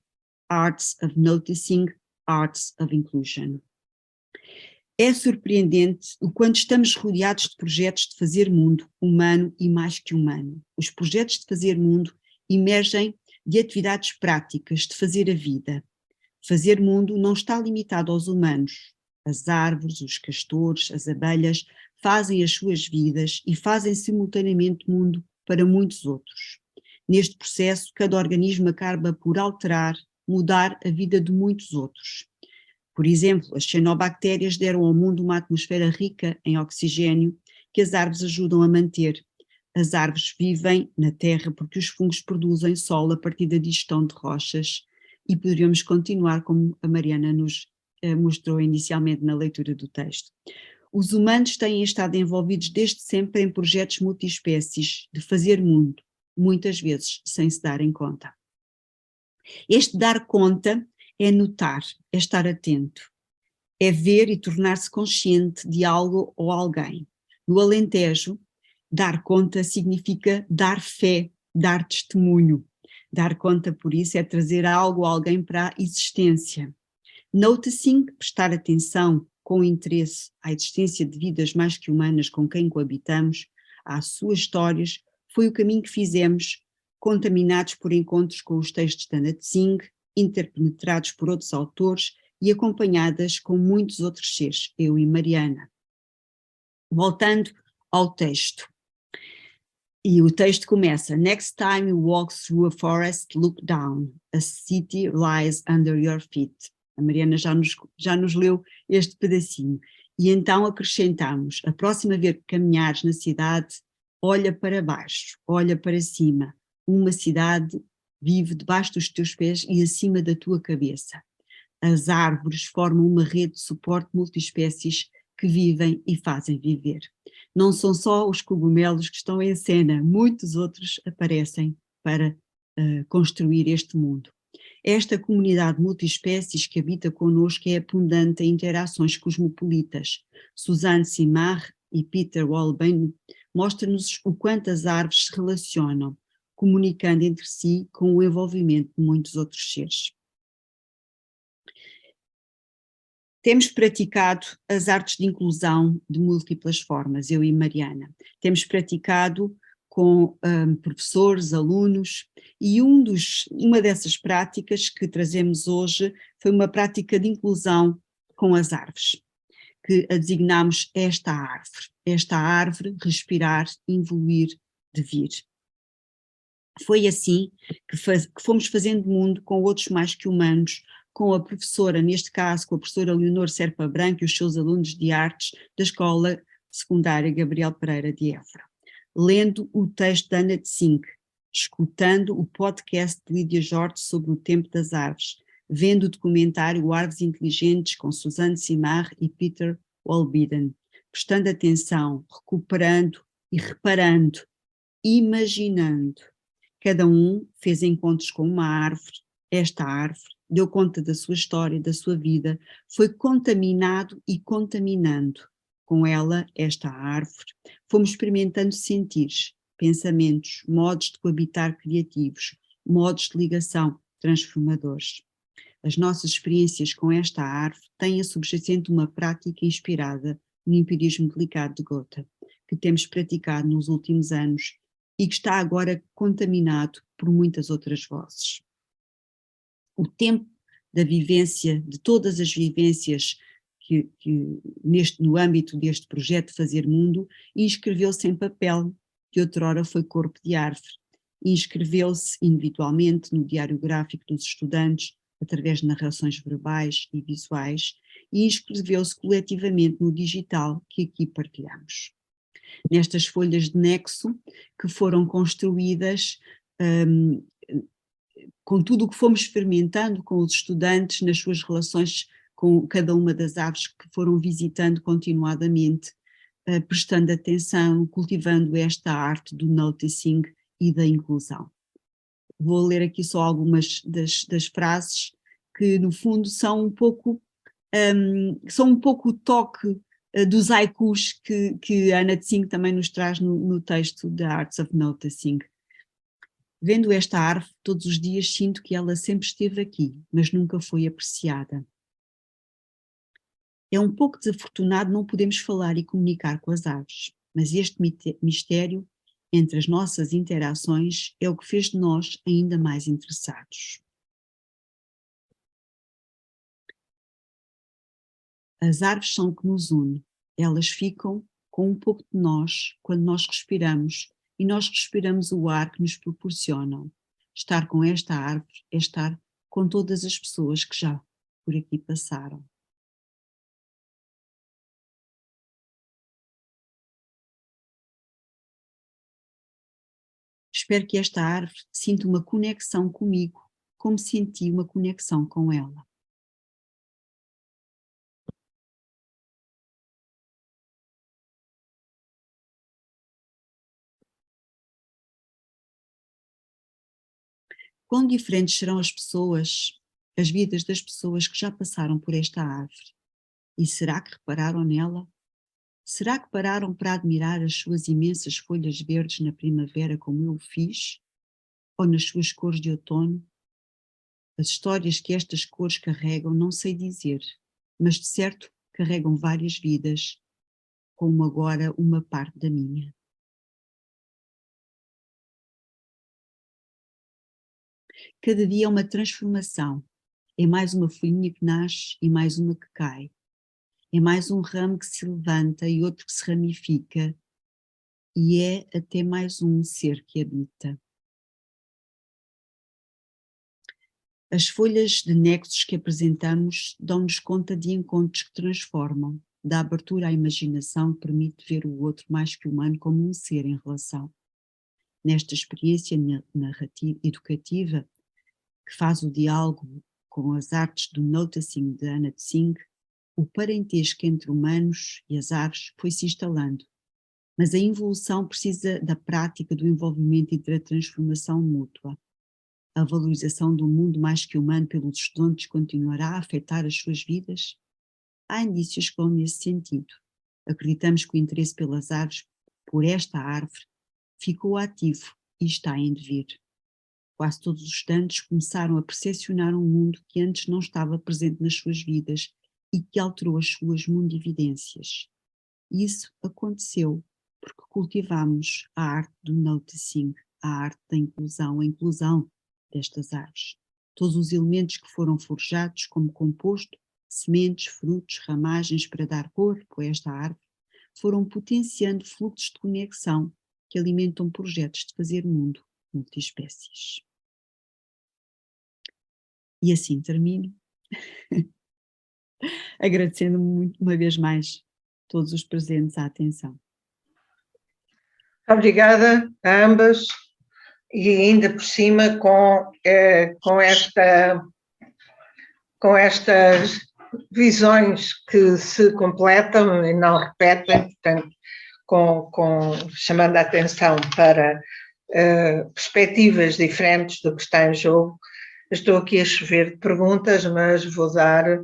Arts of Noticing, Arts of Inclusion. É surpreendente o quanto estamos rodeados de projetos de fazer mundo, humano e mais que humano. Os projetos de fazer mundo emergem de atividades práticas de fazer a vida. Fazer mundo não está limitado aos humanos. As árvores, os castores, as abelhas fazem as suas vidas e fazem simultaneamente mundo para muitos outros. Neste processo, cada organismo acaba por alterar, mudar a vida de muitos outros. Por exemplo, as cianobactérias deram ao mundo uma atmosfera rica em oxigênio que as árvores ajudam a manter. As árvores vivem na terra porque os fungos produzem solo a partir da digestão de rochas e poderíamos continuar como a Mariana nos mostrou inicialmente na leitura do texto. Os humanos têm estado envolvidos desde sempre em projetos multiespécies de fazer mundo, muitas vezes sem se darem conta. Este dar conta é notar, é estar atento, é ver e tornar-se consciente de algo ou alguém. No Alentejo, dar conta significa dar fé, dar testemunho. Dar conta, por isso, é trazer algo ou alguém para a existência. Noticing, prestar atenção com interesse à existência de vidas mais que humanas com quem coabitamos, às suas histórias, foi o caminho que fizemos, contaminados por encontros com os textos de Anna Tsing, interpenetrados por outros autores e acompanhadas com muitos outros seres, eu e Mariana. Voltando ao texto. E o texto começa: Next time you walk through a forest, look down. A city lies under your feet. A Mariana já nos leu este pedacinho. E então acrescentamos: a próxima vez que caminhares na cidade, olha para baixo, olha para cima. Uma cidade vive debaixo dos teus pés e acima da tua cabeça. As árvores formam uma rede de suporte multiespécies que vivem e fazem viver. Não são só os cogumelos que estão em cena, muitos outros aparecem para construir este mundo. Esta comunidade multiespécies que habita connosco é abundante em interações cosmopolitas. Suzanne Simard e Peter Wolben mostram-nos o quanto as árvores se relacionam, comunicando entre si com o envolvimento de muitos outros seres. Temos praticado as artes de inclusão de múltiplas formas, eu e Mariana. Temos praticado com professores, alunos, e uma dessas práticas que trazemos hoje foi uma prática de inclusão com as árvores, que a designamos esta árvore, respirar, evoluir, devir. Foi assim que fomos fazendo mundo com outros mais que humanos, com a professora, neste caso com a professora Leonor Serpa Branco e os seus alunos de artes da Escola Secundária Gabriel Pereira de Évora. Lendo o texto de Anna Tsing, escutando o podcast de Lídia Jorge sobre o tempo das árvores, vendo o documentário Árvores Inteligentes com Suzanne Simard e Peter Wolbiden, prestando atenção, recuperando e reparando, imaginando. Cada um fez encontros com uma árvore, esta árvore deu conta da sua história, da sua vida, foi contaminado e contaminando com ela esta árvore. Fomos experimentando sentires, pensamentos, modos de coabitar criativos, modos de ligação transformadores. As nossas experiências com esta árvore têm a subjacente uma prática inspirada no empirismo delicado de Goethe, que temos praticado nos últimos anos e que está agora contaminado por muitas outras vozes. O tempo da vivência, de todas as vivências que no âmbito deste projeto Fazer Mundo, inscreveu-se em papel, que outrora foi corpo de árvore, inscreveu-se individualmente no diário gráfico dos estudantes, através de narrações verbais e visuais, e inscreveu-se coletivamente no digital que aqui partilhamos. Nestas folhas de nexo que foram construídas com tudo o que fomos experimentando com os estudantes nas suas relações com cada uma das aves que foram visitando continuadamente, prestando atenção, cultivando esta arte do noticing e da inclusão. Vou ler aqui só algumas das frases que no fundo são um pouco o toque dos haikus que a Anna Tsing também nos traz no texto da Arts of Noticing. Vendo esta árvore todos os dias sinto que ela sempre esteve aqui, mas nunca foi apreciada. É um pouco desafortunado não podermos falar e comunicar com as árvores, mas este mistério entre as nossas interações é o que fez de nós ainda mais interessados. As árvores são o que nos une, elas ficam com um pouco de nós quando nós respiramos, e nós respiramos o ar que nos proporcionam. Estar com esta árvore é estar com todas as pessoas que já por aqui passaram. Espero que esta árvore sinta uma conexão comigo, como senti uma conexão com ela. Quão diferentes serão as pessoas, as vidas das pessoas que já passaram por esta árvore? E será que repararam nela? Será que pararam para admirar as suas imensas folhas verdes na primavera como eu o fiz? Ou nas suas cores de outono? As histórias que estas cores carregam não sei dizer, mas de certo carregam várias vidas, como agora uma parte da minha. Cada dia é uma transformação, é mais uma folhinha que nasce e mais uma que cai. É mais um ramo que se levanta e outro que se ramifica, e é até mais um ser que habita. As folhas de nexos que apresentamos dão-nos conta de encontros que transformam, da abertura à imaginação que permite ver o outro mais que humano como um ser em relação. Nesta experiência narrativa, educativa, que faz o diálogo com as artes do noticing de Anna Tsing, o parentesco entre humanos e as aves foi-se instalando, mas a evolução precisa da prática do envolvimento e da transformação mútua. A valorização do mundo mais que humano pelos estudantes continuará a afetar as suas vidas? Há indícios que vão nesse sentido. Acreditamos que o interesse pelas aves, por esta árvore, ficou ativo e está em devir. Quase todos os estudantes começaram a percepcionar um mundo que antes não estava presente nas suas vidas e que alterou as suas mundividências. Isso aconteceu porque cultivamos a arte do noticing, a arte da inclusão, a inclusão destas árvores. Todos os elementos que foram forjados como composto, sementes, frutos, ramagens para dar corpo a esta árvore, foram potenciando fluxos de conexão que alimentam projetos de fazer mundo multiespécies. E assim termino, agradecendo muito uma vez mais todos os presentes a atenção. Obrigada a ambas, e ainda por cima com estas visões que se completam e não repetem, portanto, chamando a atenção para perspectivas diferentes do que está em jogo. Estou aqui a chover de perguntas, mas vou dar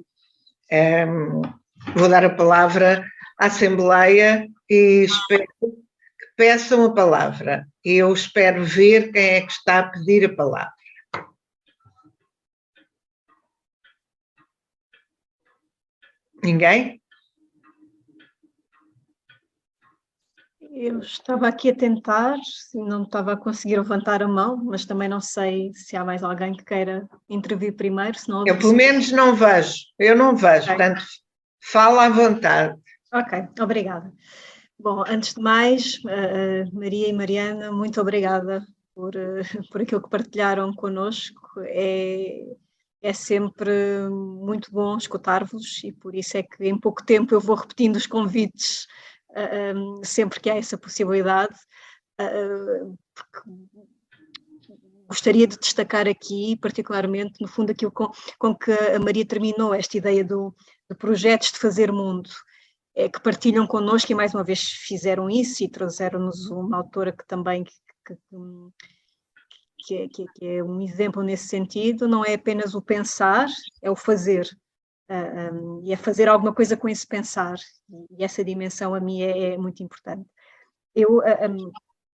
a palavra à Assembleia e espero que peçam a palavra. Eu espero ver quem é que está a pedir a palavra. Ninguém? Eu estava aqui a tentar, não estava a conseguir levantar a mão, mas também não sei se há mais alguém que queira intervir primeiro. Se não Eu pelo menos não vejo, okay. Portanto, fala à vontade. Ok, obrigada. Bom, antes de mais, Maria e Mariana, muito obrigada por aquilo que partilharam connosco. É sempre muito bom escutar-vos e por isso é que em pouco tempo eu vou repetindo os convites sempre que há essa possibilidade, porque gostaria de destacar aqui, particularmente, no fundo, aquilo com que a Maria terminou, esta ideia de projetos de fazer mundo, que partilham connosco e mais uma vez fizeram isso e trouxeram-nos uma autora que também que é um exemplo nesse sentido. Não é apenas o pensar, é o fazer. E é fazer alguma coisa com esse pensar, e essa dimensão a mim é muito importante.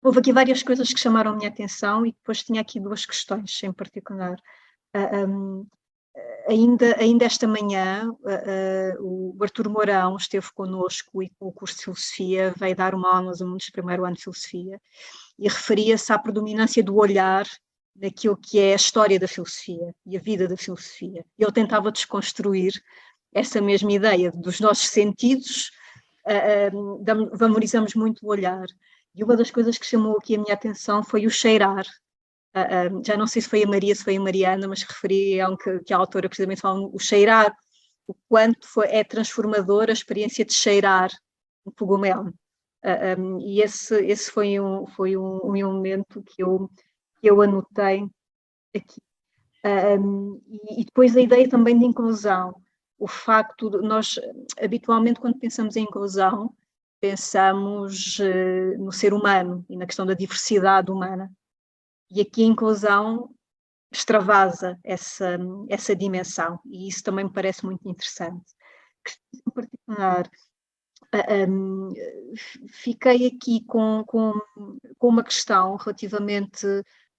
Houve aqui várias coisas que chamaram a minha atenção e depois tinha aqui duas questões em particular. Ainda esta manhã o Artur Mourão esteve connosco e com o curso de Filosofia veio dar uma aula aos alunos do primeiro ano de Filosofia e referia-se à predominância do olhar daquilo que é a história da filosofia e a vida da filosofia. Ele tentava desconstruir essa mesma ideia dos nossos sentidos, valorizamos muito o olhar. E uma das coisas que chamou aqui a minha atenção foi o cheirar. Já não sei se foi a Maria, se foi a Mariana, mas referi que a autora precisamente fala o cheirar, o quanto é transformador a experiência de cheirar um cogumelo. E esse foi um elemento que eu anotei aqui. E depois a ideia também de inclusão. O facto de nós, habitualmente, quando pensamos em inclusão, pensamos no ser humano e na questão da diversidade humana. E aqui a inclusão extravasa essa dimensão, e isso também me parece muito interessante. Em particular, fiquei aqui com uma questão relativamente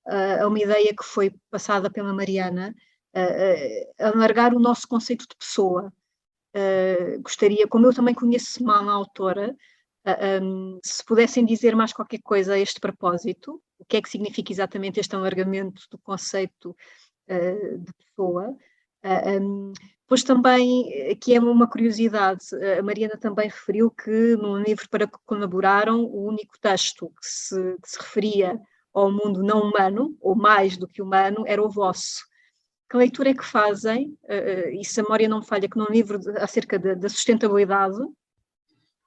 a uma ideia que foi passada pela Mariana, alargar o nosso conceito de pessoa. Gostaria, como eu também conheço mal a autora, se pudessem dizer mais qualquer coisa a este propósito, o que é que significa exatamente este alargamento do conceito de pessoa. Pois também, aqui é uma curiosidade, a Mariana também referiu que no livro para que colaboraram, o único texto que se referia ao mundo não humano, ou mais do que humano, era o vosso. Que leitura é que fazem, e se a memória não me falha, que num livro acerca da sustentabilidade,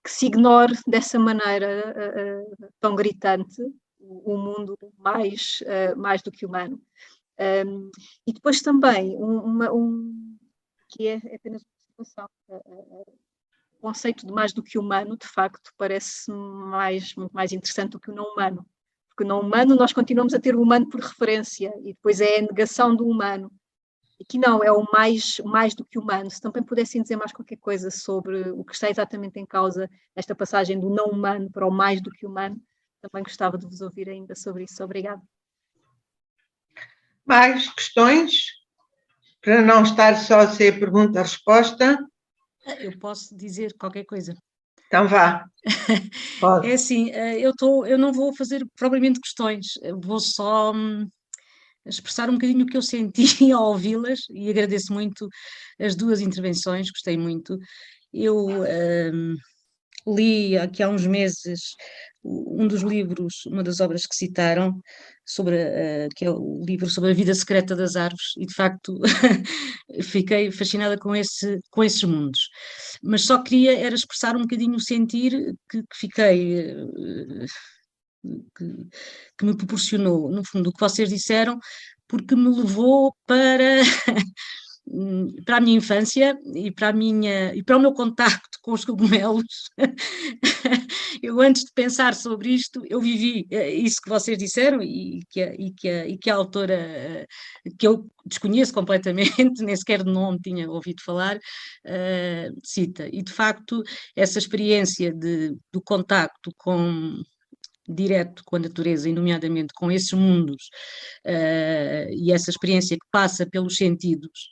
que se ignore dessa maneira tão gritante o mundo mais do que humano. E depois também, que é apenas uma situação, o conceito de mais do que humano, de facto, parece muito mais interessante do que o não humano. Porque o não humano, nós continuamos a ter o humano por referência, e depois é a negação do humano. Aqui não, é o mais do que humano. Se também pudessem dizer mais qualquer coisa sobre o que está exatamente em causa nesta passagem do não humano para o mais do que humano, também gostava de vos ouvir ainda sobre isso. Obrigada. Mais questões? Para não estar só a ser pergunta-resposta? Eu posso dizer qualquer coisa. Então vá. Pode. É assim, eu não vou fazer propriamente questões, vou só expressar um bocadinho o que eu senti ao ouvi-las, e agradeço muito as duas intervenções, gostei muito. Eu li aqui há uns meses um dos livros, uma das obras que citaram, que é o livro sobre a vida secreta das árvores, e de facto fiquei fascinada com esses mundos. Mas só queria era expressar um bocadinho o sentir que fiquei, que me proporcionou, no fundo, o que vocês disseram, porque me levou para a minha infância e para o meu contacto com os cogumelos. Eu, antes de pensar sobre isto, eu vivi isso que vocês disseram e que a autora, que eu desconheço completamente, nem sequer de nome tinha ouvido falar, cita. E, de facto, essa experiência do contacto direto com a natureza, e nomeadamente com esses mundos, e essa experiência que passa pelos sentidos,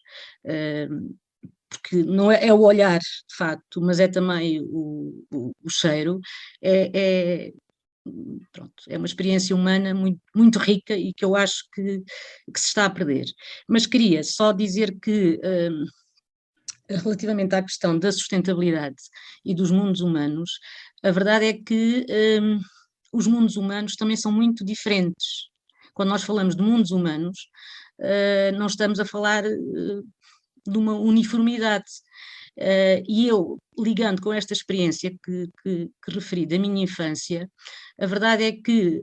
porque não é o olhar, de facto, mas é também o cheiro, pronto, é uma experiência humana muito, muito rica e que eu acho que se está a perder. Mas queria só dizer que, relativamente à questão da sustentabilidade e dos mundos humanos, a verdade é que os mundos humanos também são muito diferentes. Quando nós falamos de mundos humanos, não estamos a falar de uma uniformidade. E eu, ligando com esta experiência que referi da minha infância, a verdade é que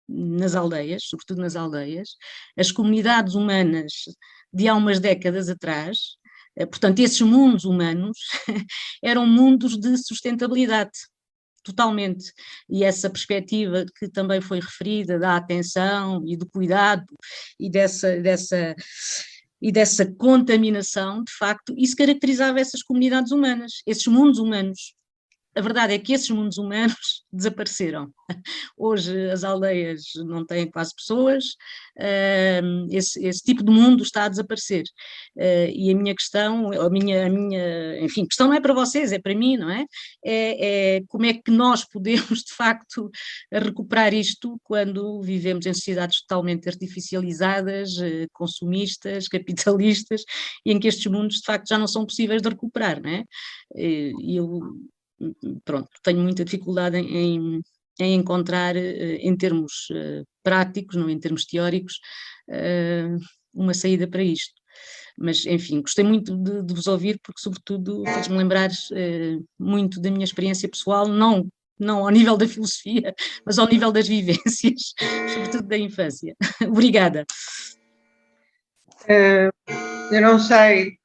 nas aldeias, sobretudo nas aldeias, as comunidades humanas de há umas décadas atrás, portanto, esses mundos humanos eram mundos de sustentabilidade. Totalmente, e essa perspectiva que também foi referida da atenção e do cuidado e dessa contaminação, de facto, isso caracterizava essas comunidades humanas, esses mundos humanos. A verdade é que esses mundos humanos desapareceram. Hoje as aldeias não têm quase pessoas, esse tipo de mundo está a desaparecer. E a minha questão, enfim, questão não é para vocês, é para mim, não é? É como é que nós podemos, de facto, recuperar isto quando vivemos em sociedades totalmente artificializadas, consumistas, capitalistas, e em que estes mundos, de facto, já não são possíveis de recuperar, não é? E eu, pronto, tenho muita dificuldade em encontrar, em termos práticos, não em termos teóricos, uma saída para isto. Mas, enfim, gostei muito de vos ouvir, porque, sobretudo, fez-me lembrar muito da minha experiência pessoal, não ao nível da filosofia, mas ao nível das vivências, sobretudo da infância. Obrigada. Eu não sei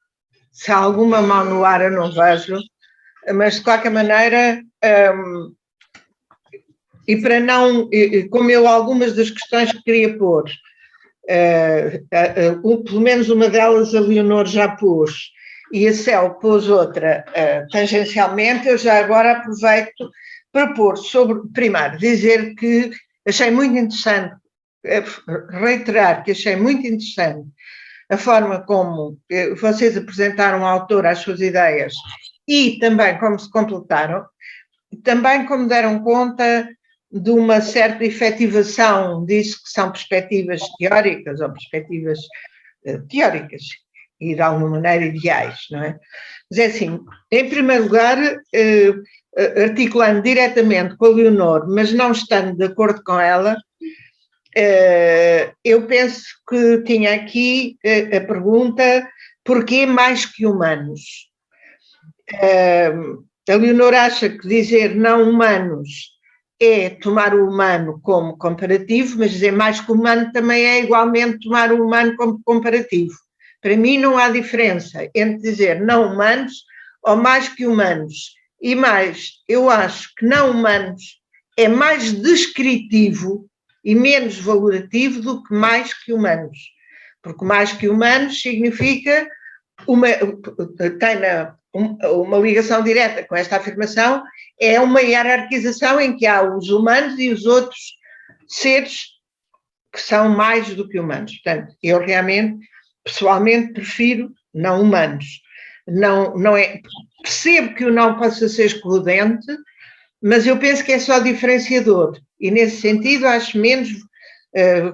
se há alguma mão no ar, eu não vejo, mas de qualquer maneira, e para não, como eu, algumas das questões que queria pôr, pelo menos uma delas a Leonor já pôs, e a Cel pôs outra tangencialmente, eu já agora aproveito para pôr sobre, primeiro, dizer que achei muito interessante, reiterar que achei muito interessante a forma como vocês apresentaram ao autor as suas ideias e também como se completaram, também como deram conta de uma certa efetivação disso que são perspectivas teóricas ou perspectivas teóricas e de alguma maneira ideais, não é? Mas é assim, em primeiro lugar, articulando diretamente com a Leonor, mas não estando de acordo com ela, eu penso que tinha aqui a pergunta: porquê mais que humanos? A Leonor acha que dizer não humanos é tomar o humano como comparativo, mas dizer mais que humano também é igualmente tomar o humano como comparativo. Para mim não há diferença entre dizer não humanos ou mais que humanos. E mais, eu acho que não humanos é mais descritivo e menos valorativo do que mais que humanos. Porque mais que humanos significa uma ligação direta com esta afirmação, é uma hierarquização em que há os humanos e os outros seres que são mais do que humanos. Portanto, eu realmente, pessoalmente, prefiro não humanos. Não é, percebo que o não possa ser excludente, mas eu penso que é só diferenciador e, nesse sentido, acho menos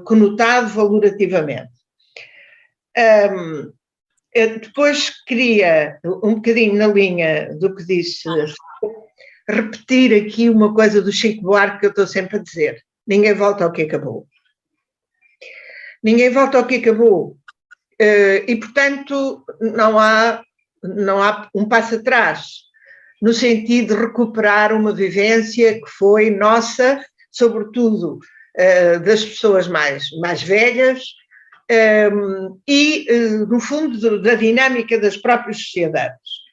conotado valorativamente. Depois queria, um bocadinho na linha do que disse, repetir aqui uma coisa do Chico Buarque que eu estou sempre a dizer: ninguém volta ao que acabou. Ninguém volta ao que acabou. E, portanto, não há um passo atrás, no sentido de recuperar uma vivência que foi nossa, sobretudo das pessoas mais velhas, e, no fundo, da dinâmica das próprias sociedades.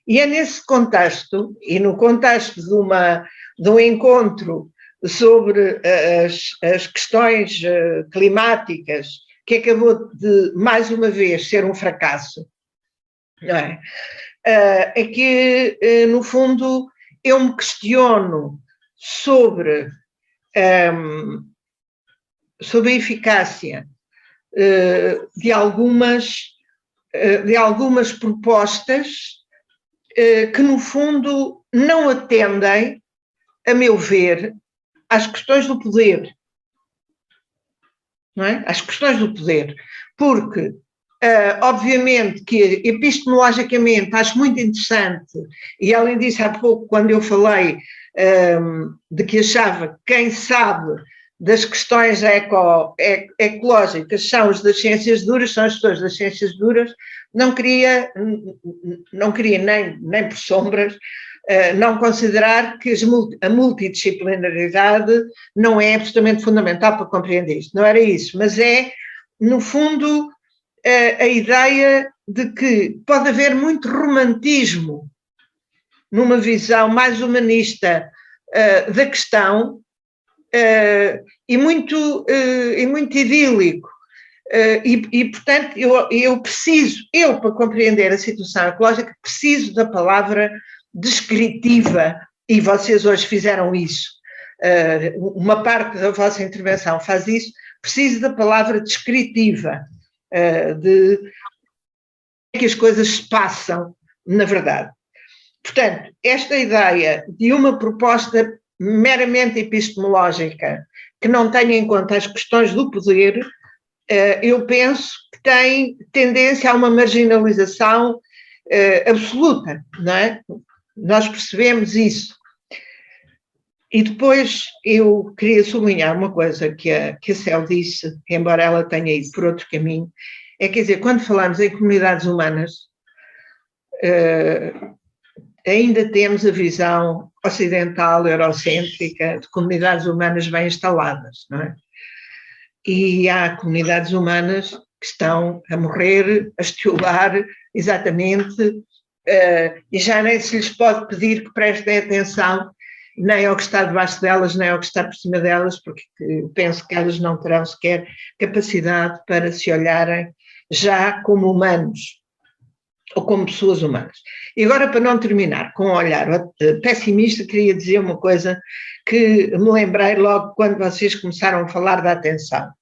E é nesse contexto, e no contexto de um encontro sobre as questões climáticas, que acabou de, mais uma vez, ser um fracasso, não é? É que, no fundo, eu me questiono sobre a eficácia de algumas propostas que, no fundo, não atendem, a meu ver, às questões do poder. Não é? Às questões do poder. Porque, obviamente, que epistemologicamente acho muito interessante, e além disso, há pouco, quando eu falei de que achava que quem sabe das questões ecológicas são os das ciências duras, são as pessoas das ciências duras, não queria nem por sombras não considerar que a multidisciplinaridade não é absolutamente fundamental para compreender isto. Não era isso, mas é, no fundo, a ideia de que pode haver muito romantismo numa visão mais humanista da questão, e muito idílico. E, portanto, eu preciso, para compreender a situação ecológica, preciso da palavra descritiva, e vocês hoje fizeram isso. Uma parte da vossa intervenção faz isso. Preciso da palavra descritiva, de que as coisas se passam, na verdade. Portanto, esta ideia de uma proposta meramente epistemológica que não tenha em conta as questões do poder, eu penso que tem tendência a uma marginalização absoluta, não é? Nós percebemos isso. E depois eu queria sublinhar uma coisa que a Cel disse, embora ela tenha ido por outro caminho, quer dizer, quando falamos em comunidades humanas, ainda temos a visão ocidental, eurocêntrica, de comunidades humanas bem instaladas, não é? E há comunidades humanas que estão a morrer, a estiolar, exatamente, e já nem se lhes pode pedir que prestem atenção nem ao que está debaixo delas, nem ao que está por cima delas, porque penso que elas não terão sequer capacidade para se olharem já como humanos, ou como pessoas humanas. E agora, para não terminar com um olhar pessimista, queria dizer uma coisa que me lembrei logo quando vocês começaram a falar da atenção.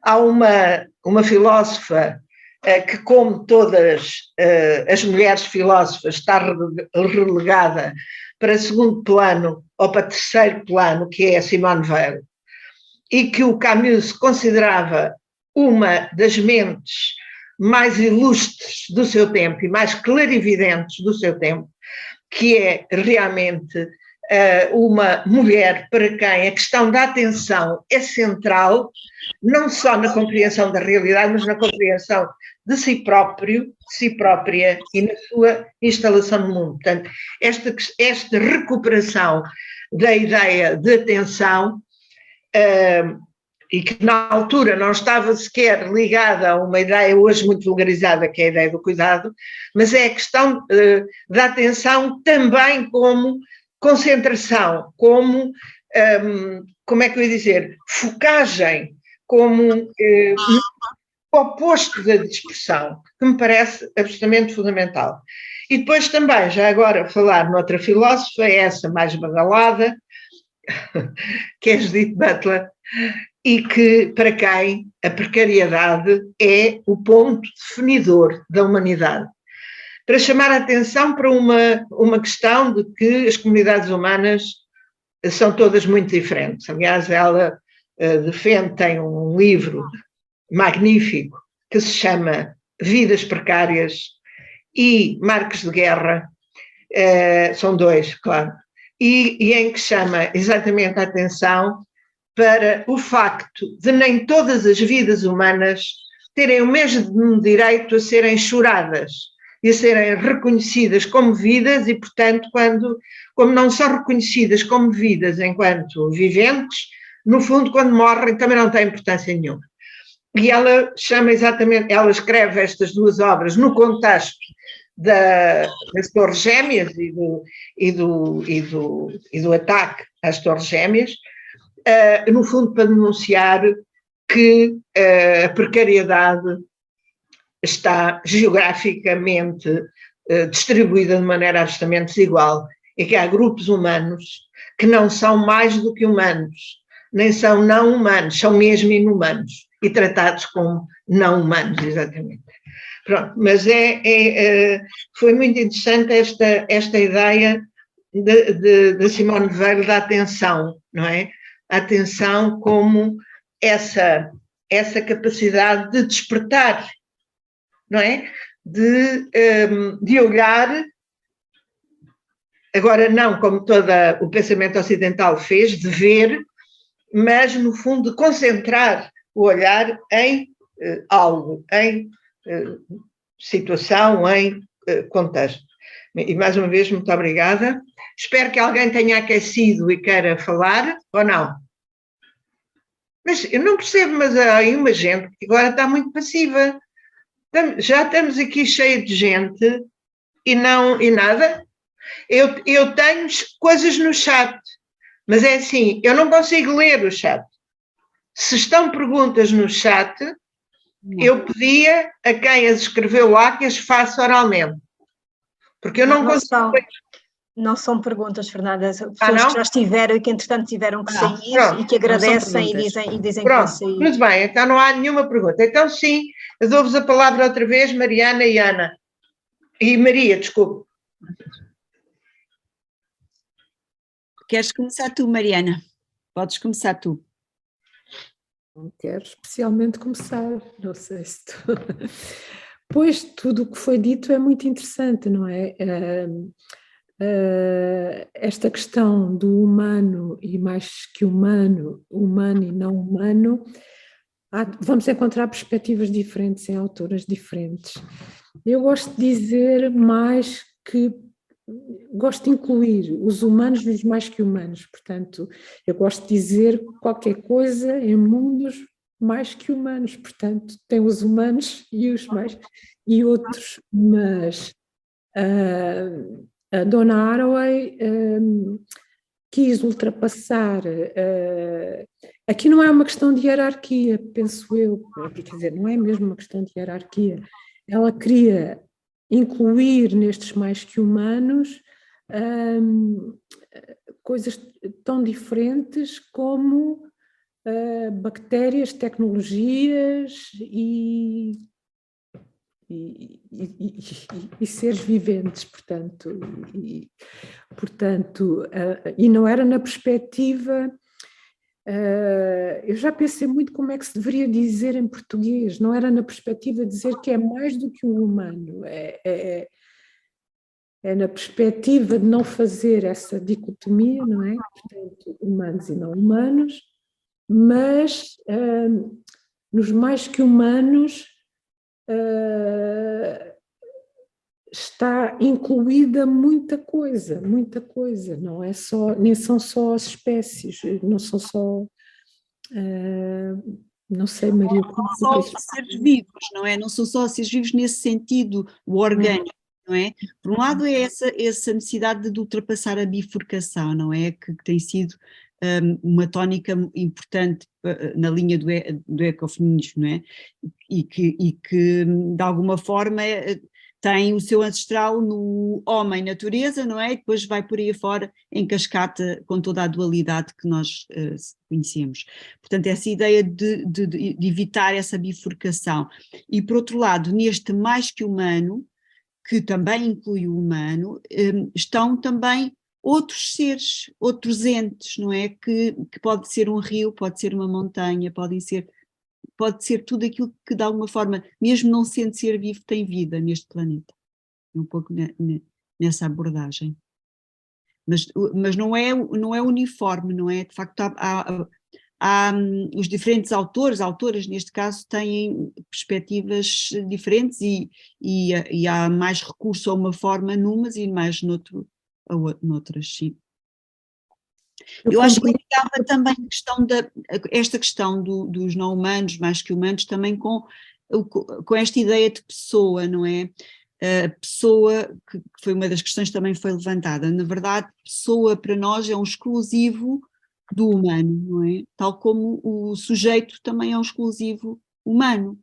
Há uma filósofa que, como todas as mulheres filósofas, está relegada para segundo plano ou para terceiro plano, que é a Simone Weil, e que o Camus considerava uma das mentes mais ilustres do seu tempo e mais clarividentes do seu tempo, que é realmente uma mulher para quem a questão da atenção é central, não só na compreensão da realidade, mas na compreensão de si próprio, de si própria e na sua instalação no mundo. Portanto, esta recuperação da ideia de atenção, e que na altura não estava sequer ligada a uma ideia hoje muito vulgarizada, que é a ideia do cuidado, mas é a questão da atenção também como concentração, como é que eu ia dizer, focagem, como oposto da dispersão, que me parece absolutamente fundamental. E depois também, já agora, falar noutra filósofa, essa mais badalada, que é Judith Butler, e que, para quem a precariedade é o ponto definidor da humanidade. Para chamar a atenção para uma questão de que as comunidades humanas são todas muito diferentes. Aliás, ela tem um livro magnífico que se chama Vidas Precárias e Marcos de Guerra, são dois, claro, e em que chama exatamente a atenção para o facto de nem todas as vidas humanas terem o mesmo direito a serem choradas e a serem reconhecidas como vidas e, portanto, como não são reconhecidas como vidas enquanto viventes, no fundo, quando morrem, também não têm importância nenhuma. E ela ela escreve estas duas obras no contexto das Torres Gêmeas e do ataque às Torres Gêmeas, no fundo para denunciar que a precariedade está geograficamente distribuída de maneira absolutamente desigual e que há grupos humanos que não são mais do que humanos, nem são não humanos, são mesmo inumanos e tratados como não humanos, exatamente. Pronto, mas foi muito interessante esta ideia de Simone Weil da atenção, não é? A atenção como essa capacidade de despertar, não é? De olhar, agora não como todo o pensamento ocidental fez, de ver, mas no fundo de concentrar o olhar em algo, em situação, em contexto. E mais uma vez, muito obrigada. Espero que alguém tenha aquecido e queira falar, ou não? Mas eu não percebo, mas há aí uma gente que agora está muito passiva. Já estamos aqui cheio de gente e nada. Eu tenho coisas no chat, mas é assim, eu não consigo ler o chat. Se estão perguntas no chat, eu pedia a quem as escreveu lá que as faça oralmente. Porque eu não consigo... Não são perguntas, Fernanda, pessoas que já estiveram e que entretanto tiveram que sair e que agradecem e dizem que vão sair. Muito bem, então não há nenhuma pergunta. Então sim, eu dou-vos a palavra outra vez, Mariana e Ana. E Maria, desculpe. Queres começar tu, Mariana? Podes começar tu. Não quero especialmente começar, não sei se tu... Pois, tudo o que foi dito é muito interessante, não é? Esta questão do humano e mais que humano e não humano, vamos encontrar perspectivas diferentes em autoras diferentes. Eu gosto de dizer mais que gosto de incluir os humanos nos mais que humanos, portanto, eu gosto de dizer qualquer coisa em mundos mais que humanos, portanto, tem os humanos e os mais e outros, mas a Donna Haraway quis ultrapassar, aqui não é uma questão de hierarquia, penso eu, quer dizer, não é mesmo uma questão de hierarquia, ela queria incluir nestes mais que humanos coisas tão diferentes como bactérias, tecnologias e seres viventes, portanto, e não era na perspectiva, eu já pensei muito como é que se deveria dizer em português, não era na perspectiva de dizer que é mais do que um humano, é na perspectiva de não fazer essa dicotomia, não é? Portanto, humanos e não humanos, mas nos mais que humanos está incluída muita coisa, não é só, nem são só as espécies, não são só, não sei, Maria, como só seres vivos, não é? Não são só seres vivos nesse sentido, o orgânico, não é? Por um lado é essa necessidade de ultrapassar a bifurcação, não é? Que tem sido uma tónica importante na linha do ecofeminismo, não é? E que de alguma forma tem o seu ancestral no homem natureza, não é? E depois vai por aí fora em cascata com toda a dualidade que nós conhecemos. Portanto, essa ideia de evitar essa bifurcação. E por outro lado, neste mais que humano, que também inclui o humano, estão também outros seres, outros entes, não é? Que pode ser um rio, pode ser uma montanha, pode ser tudo aquilo que de alguma forma, mesmo não sendo ser vivo, tem vida neste planeta. É um pouco nessa abordagem. Mas não é uniforme, não é? De facto, há os diferentes autoras neste caso, têm perspectivas diferentes e há mais recurso a uma forma numas e mais noutras, sim. Eu acho que ligava também esta questão dos não humanos, mais que humanos, também com esta ideia de pessoa, não é? A pessoa, que foi uma das questões que também foi levantada, na verdade, pessoa para nós é um exclusivo do humano, não é? Tal como o sujeito também é um exclusivo humano,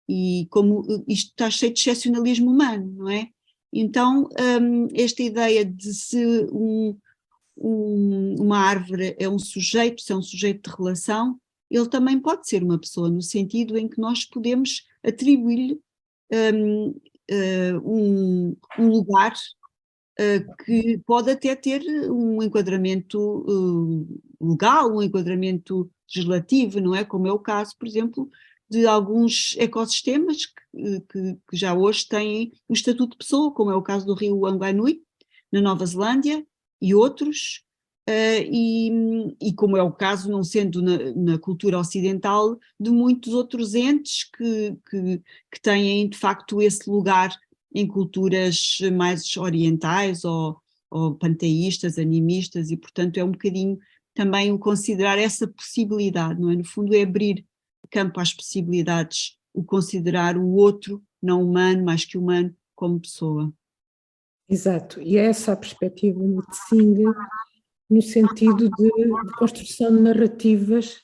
e como isto está cheio de excepcionalismo humano, não é? Então, esta ideia de se uma árvore é um sujeito, se é um sujeito de relação, ele também pode ser uma pessoa, no sentido em que nós podemos atribuir-lhe um lugar que pode até ter um enquadramento legal, um enquadramento legislativo, não é? Como é o caso, por exemplo, de alguns ecossistemas que já hoje têm o estatuto de pessoa, como é o caso do rio Anguanui, na Nova Zelândia, e outros, e como é o caso, não sendo na cultura ocidental, de muitos outros entes que têm de facto esse lugar em culturas mais orientais ou panteístas, animistas, e portanto é um bocadinho também o considerar essa possibilidade, não é? No fundo é abrir campo às possibilidades, o considerar o outro, não humano, mais que humano, como pessoa. Exato, e é essa a perspectiva de Singh, no sentido de construção de narrativas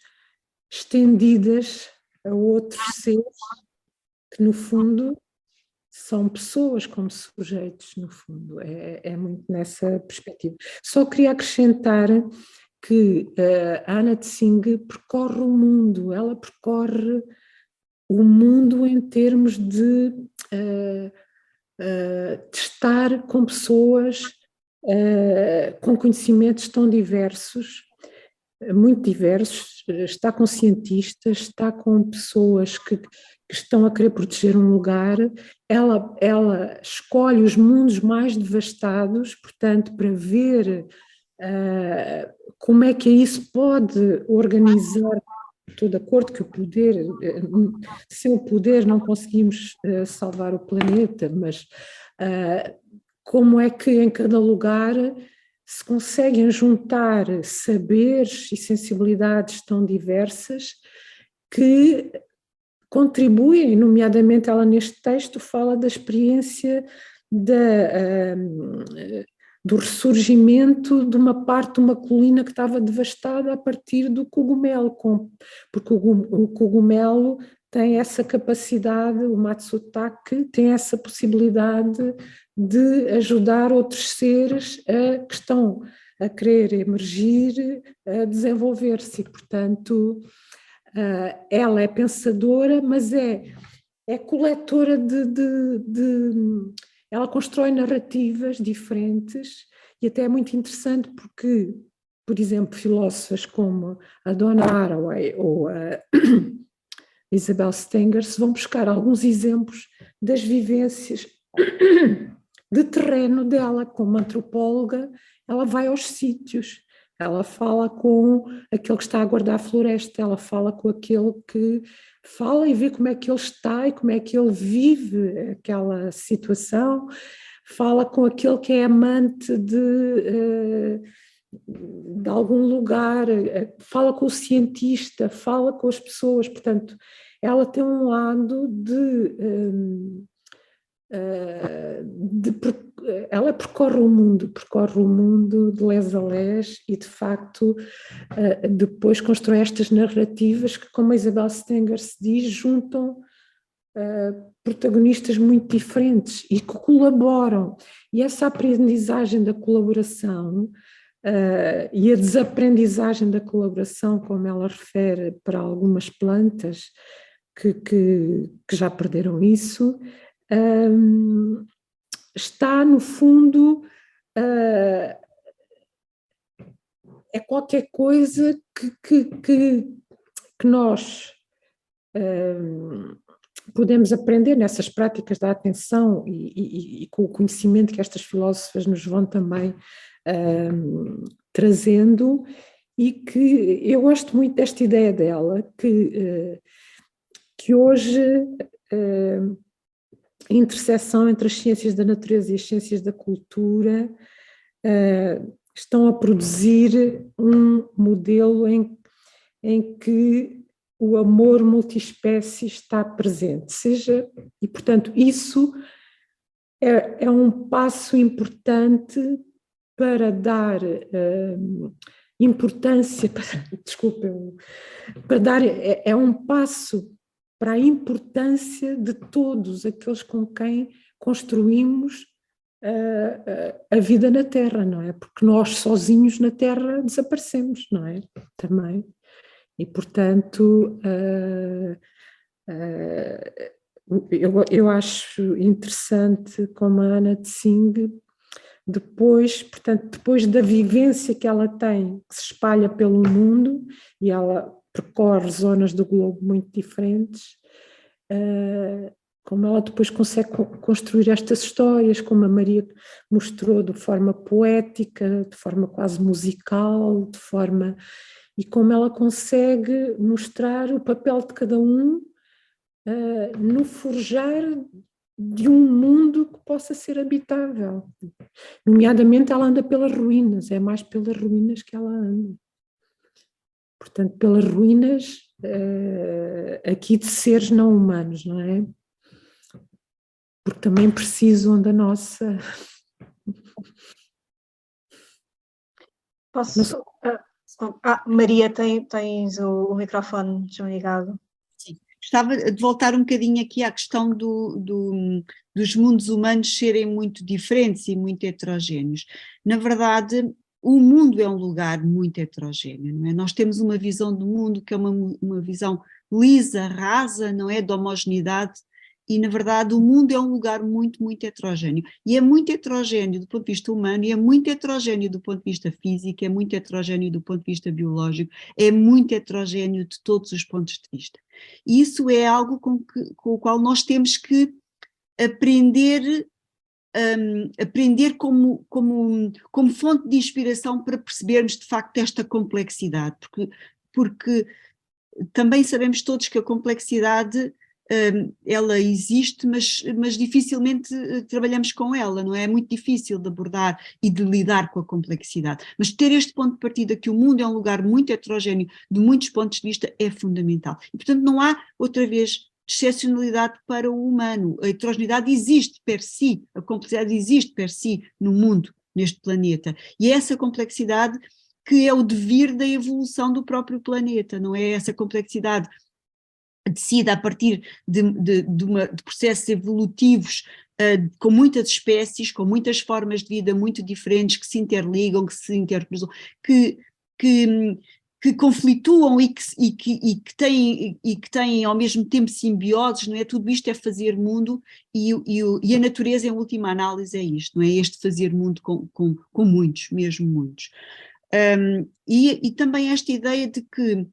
estendidas a outros seres que, no fundo, são pessoas como sujeitos, no fundo, é muito nessa perspectiva. Só queria acrescentar que a Anna de Singh percorre o mundo, ela percorre o mundo em termos de estar com pessoas com conhecimentos tão diversos, muito diversos, está com cientistas, está com pessoas que estão a querer proteger um lugar, ela escolhe os mundos mais devastados, portanto, para ver como é que isso pode organizar. Estou de acordo que o poder, sem o poder não conseguimos salvar o planeta, mas como é que em cada lugar se conseguem juntar saberes e sensibilidades tão diversas que contribuem, nomeadamente ela neste texto fala da experiência do ressurgimento de uma parte de uma colina que estava devastada a partir do cogumelo, porque o cogumelo tem essa capacidade, o Matsutake tem essa possibilidade de ajudar outros seres que estão a querer emergir, a desenvolver-se, e, portanto, ela é pensadora, mas é coletora ela constrói narrativas diferentes, e até é muito interessante porque, por exemplo, filósofas como a Donna Haraway ou a Isabel Stengers vão buscar alguns exemplos das vivências de terreno dela. Como antropóloga, ela vai aos sítios, ela fala com aquele que está a guardar a floresta, ela fala com aquele que fala e vê como é que ele está e como é que ele vive aquela situação, fala com aquele que é amante de algum lugar, fala com o cientista, fala com as pessoas. Portanto, ela tem um lado ela percorre o mundo de les a les, e de facto depois constrói estas narrativas que, como a Isabel Stengers diz, juntam protagonistas muito diferentes e que colaboram, e essa aprendizagem da colaboração e a desaprendizagem da colaboração, como ela refere para algumas plantas que já perderam isso, está no fundo, é qualquer coisa que nós podemos aprender nessas práticas da atenção e com o conhecimento que estas filósofas nos vão também trazendo, e que eu gosto muito desta ideia dela, que hoje a interseção entre as ciências da natureza e as ciências da cultura estão a produzir um modelo em que o amor multiespécie está presente, e portanto isso é um passo importante para dar importância, é um passo para a importância de todos aqueles com quem construímos a vida na Terra, não é? Porque nós sozinhos na Terra desaparecemos, não é? Também. E, portanto, eu acho interessante como a Ana Tsing, depois da vivência que ela tem, que se espalha pelo mundo, e ela percorre zonas do globo muito diferentes, como ela depois consegue construir estas histórias, como a Maria mostrou, de forma poética, de forma quase musical, e como ela consegue mostrar o papel de cada um no forjar de um mundo que possa ser habitável. Nomeadamente, ela anda pelas ruínas, é mais pelas ruínas que ela anda. Portanto, pelas ruínas aqui de seres não humanos, não é? Porque também precisam da nossa... Posso... Maria, tens o microfone desligado. Sim. Gostava de voltar um bocadinho aqui à questão dos mundos humanos serem muito diferentes e muito heterogéneos. Na verdade, o mundo é um lugar muito heterogéneo, não é? Nós temos uma visão do mundo que é uma visão lisa, rasa, não é? De homogeneidade, e na verdade o mundo é um lugar muito, muito heterogéneo. E é muito heterogéneo do ponto de vista humano, e é muito heterogéneo do ponto de vista físico, é muito heterogéneo do ponto de vista biológico, é muito heterogéneo de todos os pontos de vista. E isso é algo com o qual nós temos que aprender como fonte de inspiração para percebermos de facto esta complexidade, porque também sabemos todos que a complexidade ela existe, mas dificilmente trabalhamos com ela, não é? É muito difícil de abordar e de lidar com a complexidade, mas ter este ponto de partida que o mundo é um lugar muito heterogéneo de muitos pontos de vista é fundamental, e portanto não há outra vez excepcionalidade para o humano. A heterogeneidade existe per si, a complexidade existe per si no mundo neste planeta. E é essa complexidade que é o devir da evolução do próprio planeta, não é? Essa complexidade decida a partir de processos evolutivos com muitas espécies, com muitas formas de vida muito diferentes, que se interligam, que se intercruzam, que conflituam e que têm ao mesmo tempo simbioses, não é? Tudo isto é fazer mundo e a natureza, em última análise, é isto, não é? Este fazer mundo com muitos, mesmo muitos. E também esta ideia de que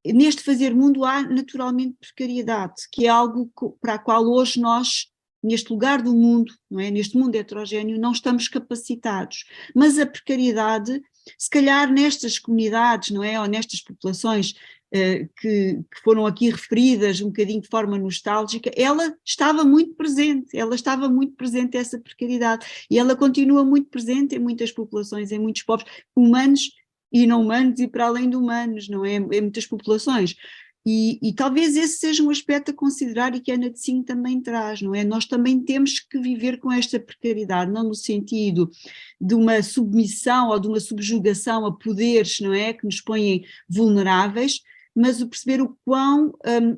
neste fazer mundo há naturalmente precariedade, que é algo para a qual hoje nós, neste lugar do mundo, não é? Neste mundo heterogéneo, não estamos capacitados. Mas a precariedade, se calhar nestas comunidades, não é? Ou nestas populações que foram aqui referidas um bocadinho de forma nostálgica, ela estava muito presente, essa precariedade, e ela continua muito presente em muitas populações, em muitos povos, humanos e não humanos e para além de humanos, não é? Em muitas populações. E talvez esse seja um aspecto a considerar e que a Ana de Sinho também traz, não é? Nós também temos que viver com esta precariedade, não no sentido de uma submissão ou de uma subjugação a poderes, não é? Que nos põem vulneráveis, mas o perceber o quão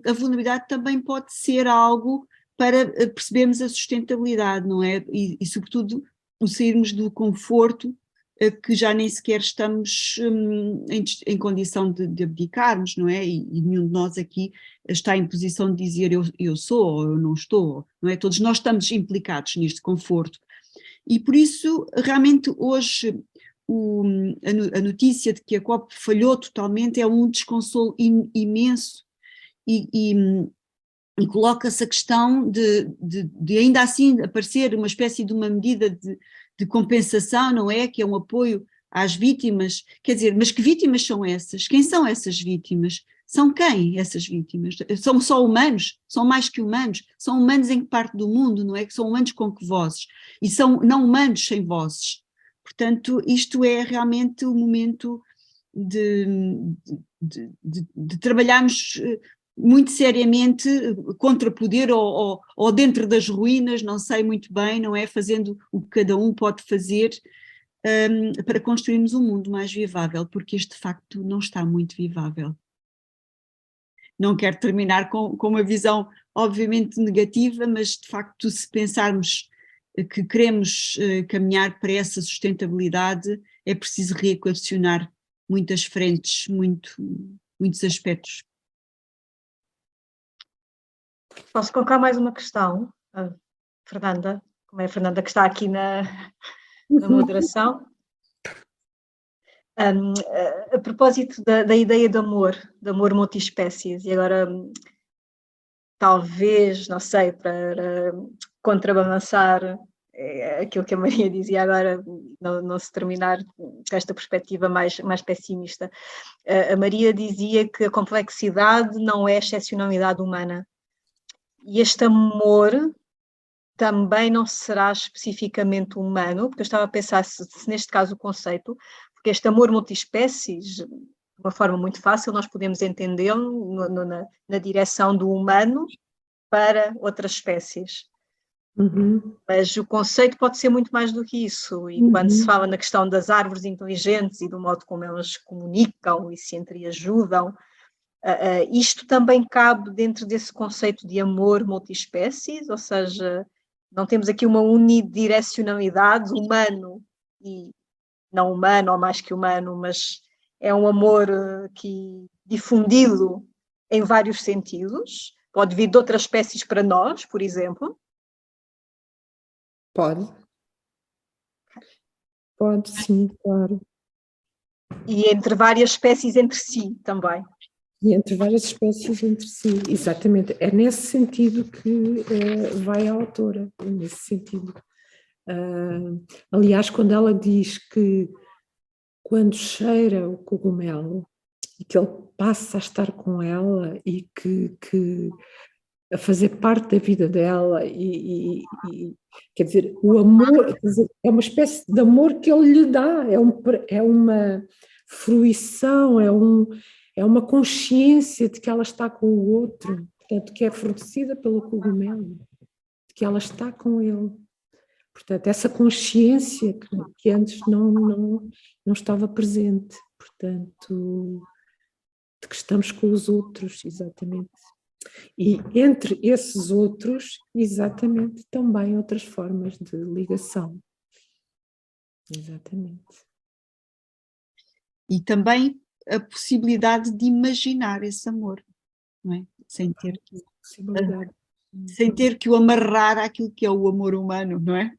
a vulnerabilidade também pode ser algo para percebermos a sustentabilidade, não é? E sobretudo, o sairmos do conforto que já nem sequer estamos em condição de abdicarmos, não é? E nenhum de nós aqui está em posição de dizer eu sou ou eu não estou, não é? Todos nós estamos implicados neste conforto. E por isso, realmente, hoje, a notícia de que a COP falhou totalmente é um desconsolo imenso e coloca-se a questão de ainda assim aparecer uma espécie de uma medida de compensação, não é? Que é um apoio às vítimas, quer dizer, mas que vítimas são essas? Quem são essas vítimas? São quem essas vítimas? São só humanos? São mais que humanos? São humanos em que parte do mundo, não é? Que são humanos com que vozes? E são não humanos sem vozes. Portanto, isto é realmente o momento de trabalharmos muito seriamente contra poder ou dentro das ruínas, não sei muito bem, não é? Fazendo o que cada um pode fazer para construirmos um mundo mais vivável, porque este de facto não está muito vivável. Não quero terminar com uma visão obviamente negativa, mas de facto se pensarmos que queremos caminhar para essa sustentabilidade, é preciso reequacionar muitas frentes, muitos aspectos. Posso colocar mais uma questão, Fernanda, como é a Fernanda que está aqui na moderação. A propósito da ideia de amor multiespécies, e agora talvez, não sei, para contrabalançar aquilo que a Maria dizia agora, não se terminar com esta perspectiva mais pessimista. A Maria dizia que a complexidade não é excepcionalidade humana. E este amor também não será especificamente humano, porque eu estava a pensar se neste caso o conceito, porque este amor multiespécies, de uma forma muito fácil, nós podemos entendê-lo na direção do humano para outras espécies. Uhum. Mas o conceito pode ser muito mais do que isso, e quando se fala na questão das árvores inteligentes e do modo como elas comunicam e se entreajudam, isto também cabe dentro desse conceito de amor multiespécies, ou seja, não temos aqui uma unidirecionalidade humano e não humano ou mais que humano, mas é um amor difundido em vários sentidos, pode vir de outras espécies para nós, por exemplo. Pode, sim, claro. E entre várias espécies entre si também. E entre várias espécies entre si, exatamente. É nesse sentido que vai a autora, é nesse sentido. Aliás, quando ela diz que quando cheira o cogumelo e que ele passa a estar com ela e que a fazer parte da vida dela e quer dizer, o amor, quer dizer, é uma espécie de amor que ele lhe dá, é uma fruição, é uma consciência de que ela está com o outro, portanto, que é fornecida pelo cogumelo, de que ela está com ele. Portanto, essa consciência que antes não estava presente, portanto, de que estamos com os outros, exatamente. E entre esses outros, exatamente, também outras formas de ligação. Exatamente. E também a possibilidade de imaginar esse amor, não é? Sem ter que o amarrar àquilo que é o amor humano, não é?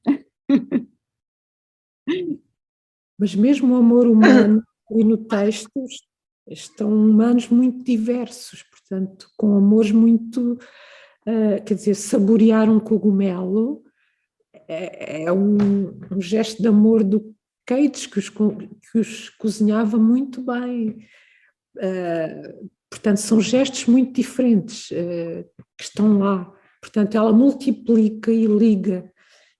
Mas mesmo o amor humano, e no texto, estão humanos muito diversos, portanto, com amores muito, quer dizer, saborear um cogumelo é um gesto de amor do Keats que os cozinhava muito bem. Portanto, são gestos muito diferentes que estão lá. Portanto, ela multiplica e liga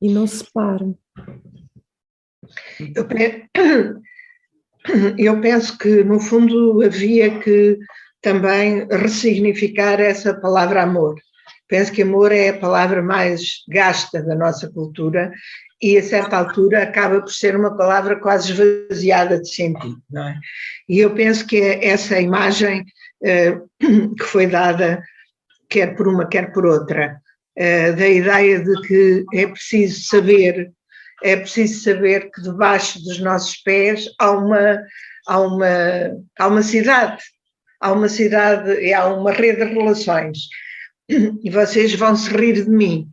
e não separa. Eu penso que, no fundo, havia que também ressignificar essa palavra amor. Penso que amor é a palavra mais gasta da nossa cultura e, a certa altura, acaba por ser uma palavra quase esvaziada de sentido, não é? E eu penso que essa imagem que foi dada, quer por uma, quer por outra, da ideia de que é preciso saber que debaixo dos nossos pés há uma cidade e há uma rede de relações. E vocês vão se rir de mim,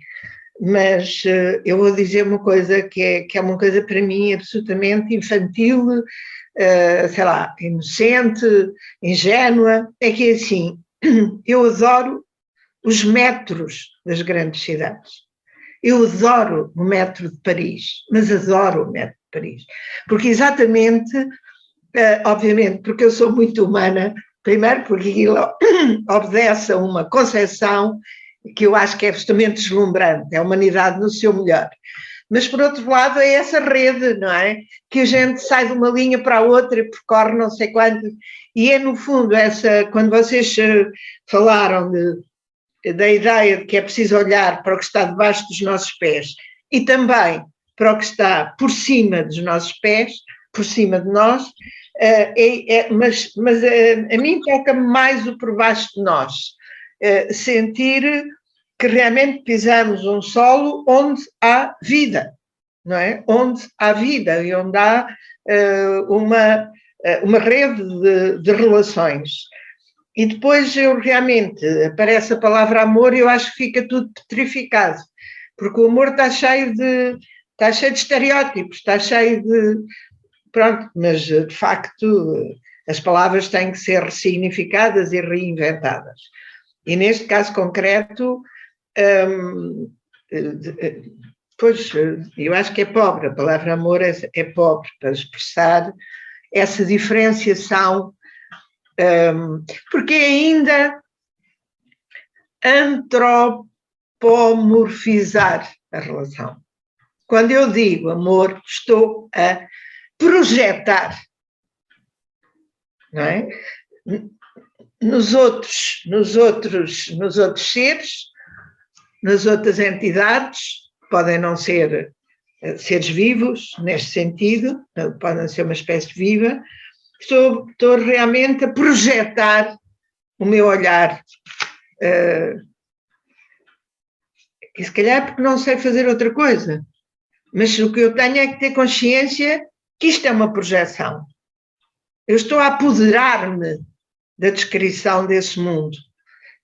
mas eu vou dizer uma coisa que é uma coisa para mim absolutamente infantil, sei lá, inocente, ingênua, é que é assim, eu adoro os metros das grandes cidades. Eu adoro o metro de Paris, mas adoro o metro de Paris, porque exatamente, obviamente, porque eu sou muito humana, primeiro porque aquilo obedece a uma concepção que eu acho que é absolutamente deslumbrante, é a humanidade no seu melhor. Mas, por outro lado, é essa rede, não é? Que a gente sai de uma linha para a outra e percorre não sei quanto. E é, no fundo, quando vocês falaram da ideia de que é preciso olhar para o que está debaixo dos nossos pés e também para o que está por cima dos nossos pés, por cima de nós, mas a mim toca-me mais o por baixo de nós. Sentir que realmente pisamos um solo onde há vida, não é? Onde há vida e onde há uma rede de relações. E depois realmente aparece a palavra amor e eu acho que fica tudo petrificado, porque o amor está cheio de estereótipos, está cheio de... Pronto, mas de facto as palavras têm que ser ressignificadas e reinventadas. E neste caso concreto, pois eu acho que é pobre, a palavra amor é pobre para expressar essa diferenciação, porque é ainda antropomorfizar a relação. Quando eu digo amor, estou a projetar, não é? Nos outros seres, nas outras entidades, podem não ser seres vivos, neste sentido, podem ser uma espécie viva, estou realmente a projetar o meu olhar, e se calhar porque não sei fazer outra coisa, mas o que eu tenho é que ter consciência que isto é uma projeção. Eu estou a apoderar-me da descrição desse mundo.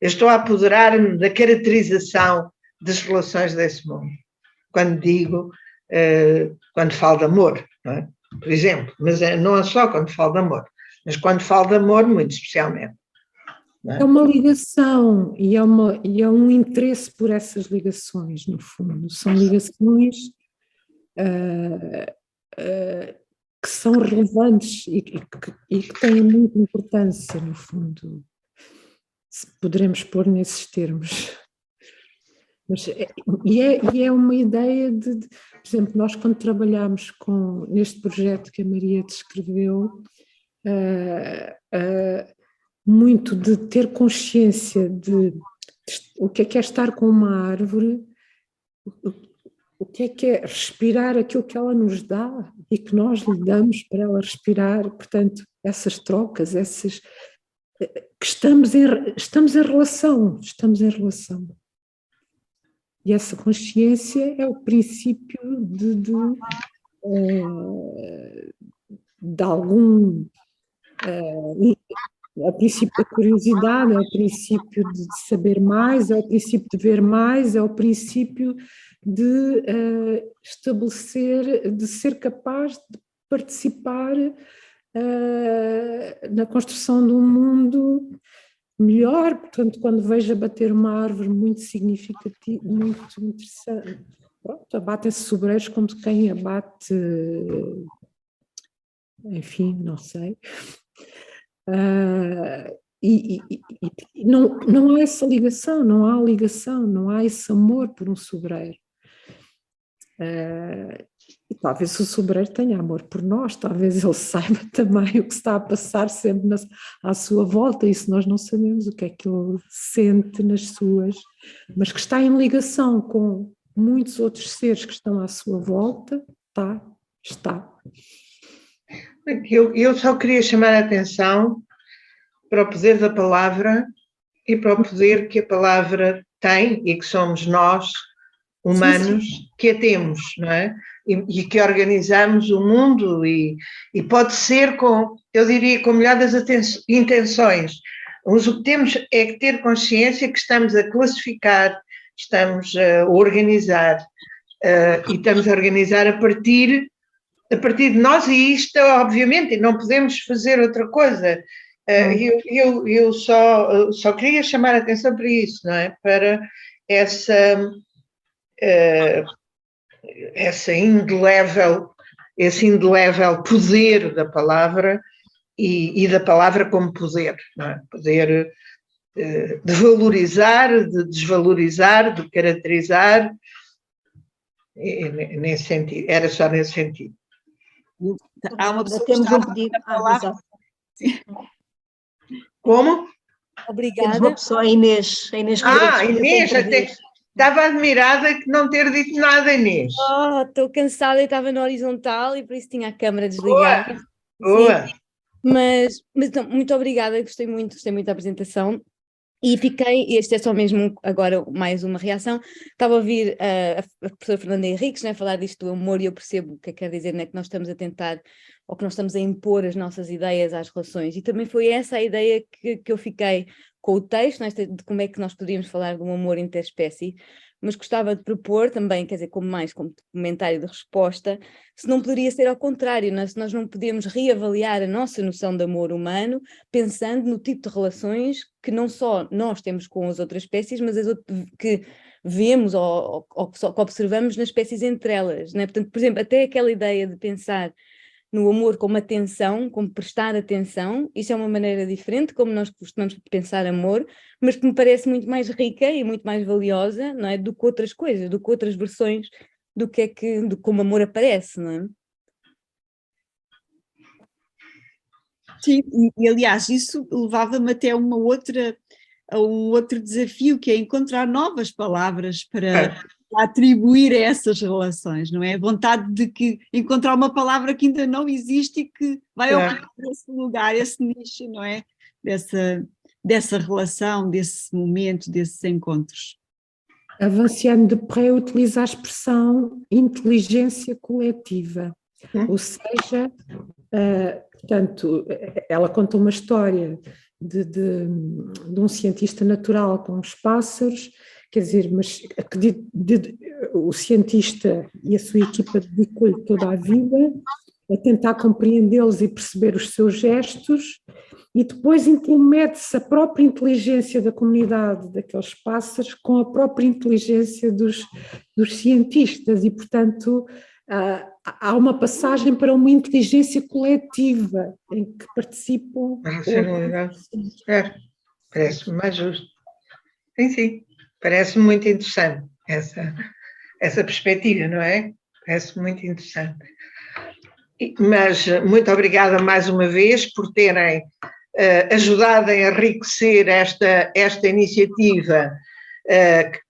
Eu estou a apoderar-me da caracterização das relações desse mundo. Quando falo de amor, não é? Por exemplo, mas não é só quando falo de amor, mas quando falo de amor, muito especialmente. É uma ligação e é um interesse por essas ligações, no fundo. São ligações que são relevantes e que têm muita importância, no fundo, se poderemos pôr nesses termos. Mas é uma ideia de, por exemplo, nós quando trabalhamos neste projeto que a Maria descreveu, muito de ter consciência de o que é estar com uma árvore, o que é respirar aquilo que ela nos dá e que nós lhe damos para ela respirar. Portanto, essas trocas, que estamos em relação. E essa consciência é o princípio de algum... É o princípio da curiosidade, é o princípio de saber mais, é o princípio de ver mais, é o princípio de estabelecer, de ser capaz de participar na construção de um mundo melhor. Portanto, quando vejo abater uma árvore muito significativa, muito interessante, pronto, abatem-se sobreiros como quem abate, enfim, não sei. E não há essa ligação, não há esse amor por um sobreiro. E talvez o sobreiro tenha amor por nós, talvez ele saiba também o que está a passar sempre à sua volta, isso nós não sabemos, o que é que ele sente nas suas, mas que está em ligação com muitos outros seres que estão à sua volta, está. Eu só queria chamar a atenção para o poder da palavra e para o poder que a palavra tem e que somos nós, humanos, que a temos, não é? E que organizamos o mundo e pode ser eu diria, com melhores intenções. Mas o que temos é que ter consciência que estamos a classificar, estamos a organizar e estamos a organizar a partir de nós, e isto, obviamente, não podemos fazer outra coisa. Eu só queria chamar a atenção para isso, não é? Para esse indelével poder da palavra e da palavra como poder, não é? Poder de valorizar, de desvalorizar, de caracterizar, nesse sentido, era só nesse sentido. Há uma pessoa temos que está um pedido. Como? Obrigada. Temos uma pessoa, a Inês. Inês, até estava admirada que não ter dito nada, Inês. Estou cansada, eu estava na horizontal e por isso tinha a câmara desligada. Boa. Mas então, muito obrigada, gostei muito da apresentação. E este é só mesmo agora mais uma reação, estava a ouvir a professora Fernanda Henriques, né, falar disto do amor, e eu percebo o que quer dizer, né, que nós estamos a tentar, ou que nós estamos a impor as nossas ideias às relações, e também foi essa a ideia que eu fiquei com o texto, né, de como é que nós poderíamos falar de um amor interespécie, mas gostava de propor também, quer dizer, como comentário de resposta, se não poderia ser ao contrário, né? Se nós não podemos reavaliar a nossa noção de amor humano, pensando no tipo de relações que não só nós temos com as outras espécies, mas que vemos ou que observamos nas espécies entre elas, né? Portanto, por exemplo, até aquela ideia de pensar no amor como atenção, como prestar atenção, isso é uma maneira diferente como nós costumamos pensar amor, mas que me parece muito mais rica e muito mais valiosa, não é, do que outras coisas, do que outras versões do como amor aparece, não é? Sim, e aliás, isso levava-me até a um outro desafio, que é encontrar novas palavras para atribuir a essas relações, não é? A vontade de encontrar uma palavra que ainda não existe e que vai ocupar esse lugar, esse nicho, não é? Dessa relação, desse momento, desses encontros. A Vinciane Desprez utiliza a expressão inteligência coletiva, ou seja, portanto, ela conta uma história de um cientista natural com os pássaros, quer dizer, mas o cientista e a sua equipa dedicou-lhe toda a vida a tentar compreendê-los e perceber os seus gestos, e depois intermete-se a própria inteligência da comunidade daqueles pássaros com a própria inteligência dos cientistas, e portanto há uma passagem para uma inteligência coletiva em que participam. Parece-me mais justo. Sim, parece-me muito interessante essa perspectiva, não é? Parece-me muito interessante. Mas muito obrigada mais uma vez por terem ajudado a enriquecer esta iniciativa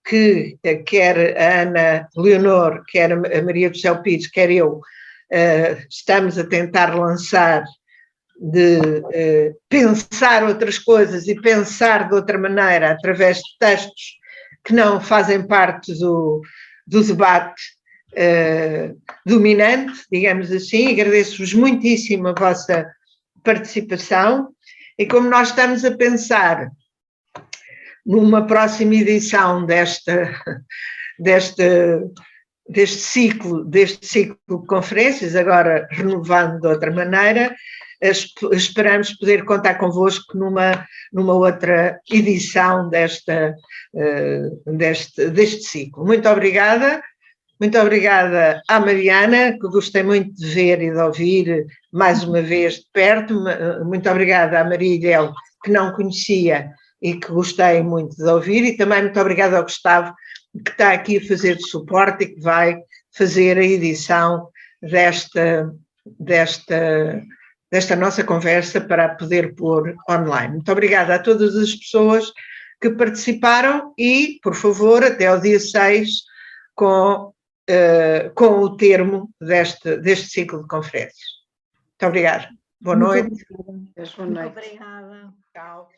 que quer a Ana Leonor, quer a Maria do Céu Pires, quer eu, estamos a tentar lançar, de pensar outras coisas e pensar de outra maneira através de textos que não fazem parte do debate dominante, digamos assim. Agradeço-vos muitíssimo a vossa participação e como nós estamos a pensar numa próxima edição deste ciclo de conferências, agora renovando de outra maneira, esperamos poder contar convosco numa outra edição deste ciclo. Muito obrigada à Mariana, que gostei muito de ver e de ouvir mais uma vez de perto. Muito obrigada à Maria, que não conhecia e que gostei muito de ouvir, e também muito obrigada ao Gustavo, que está aqui a fazer de suporte e que vai fazer a edição desta nossa conversa para poder pôr online. Muito obrigada a todas as pessoas que participaram e, por favor, até ao dia 6, com o termo deste ciclo de conferências. Muito obrigada. Boa noite. Muito obrigada. Tchau.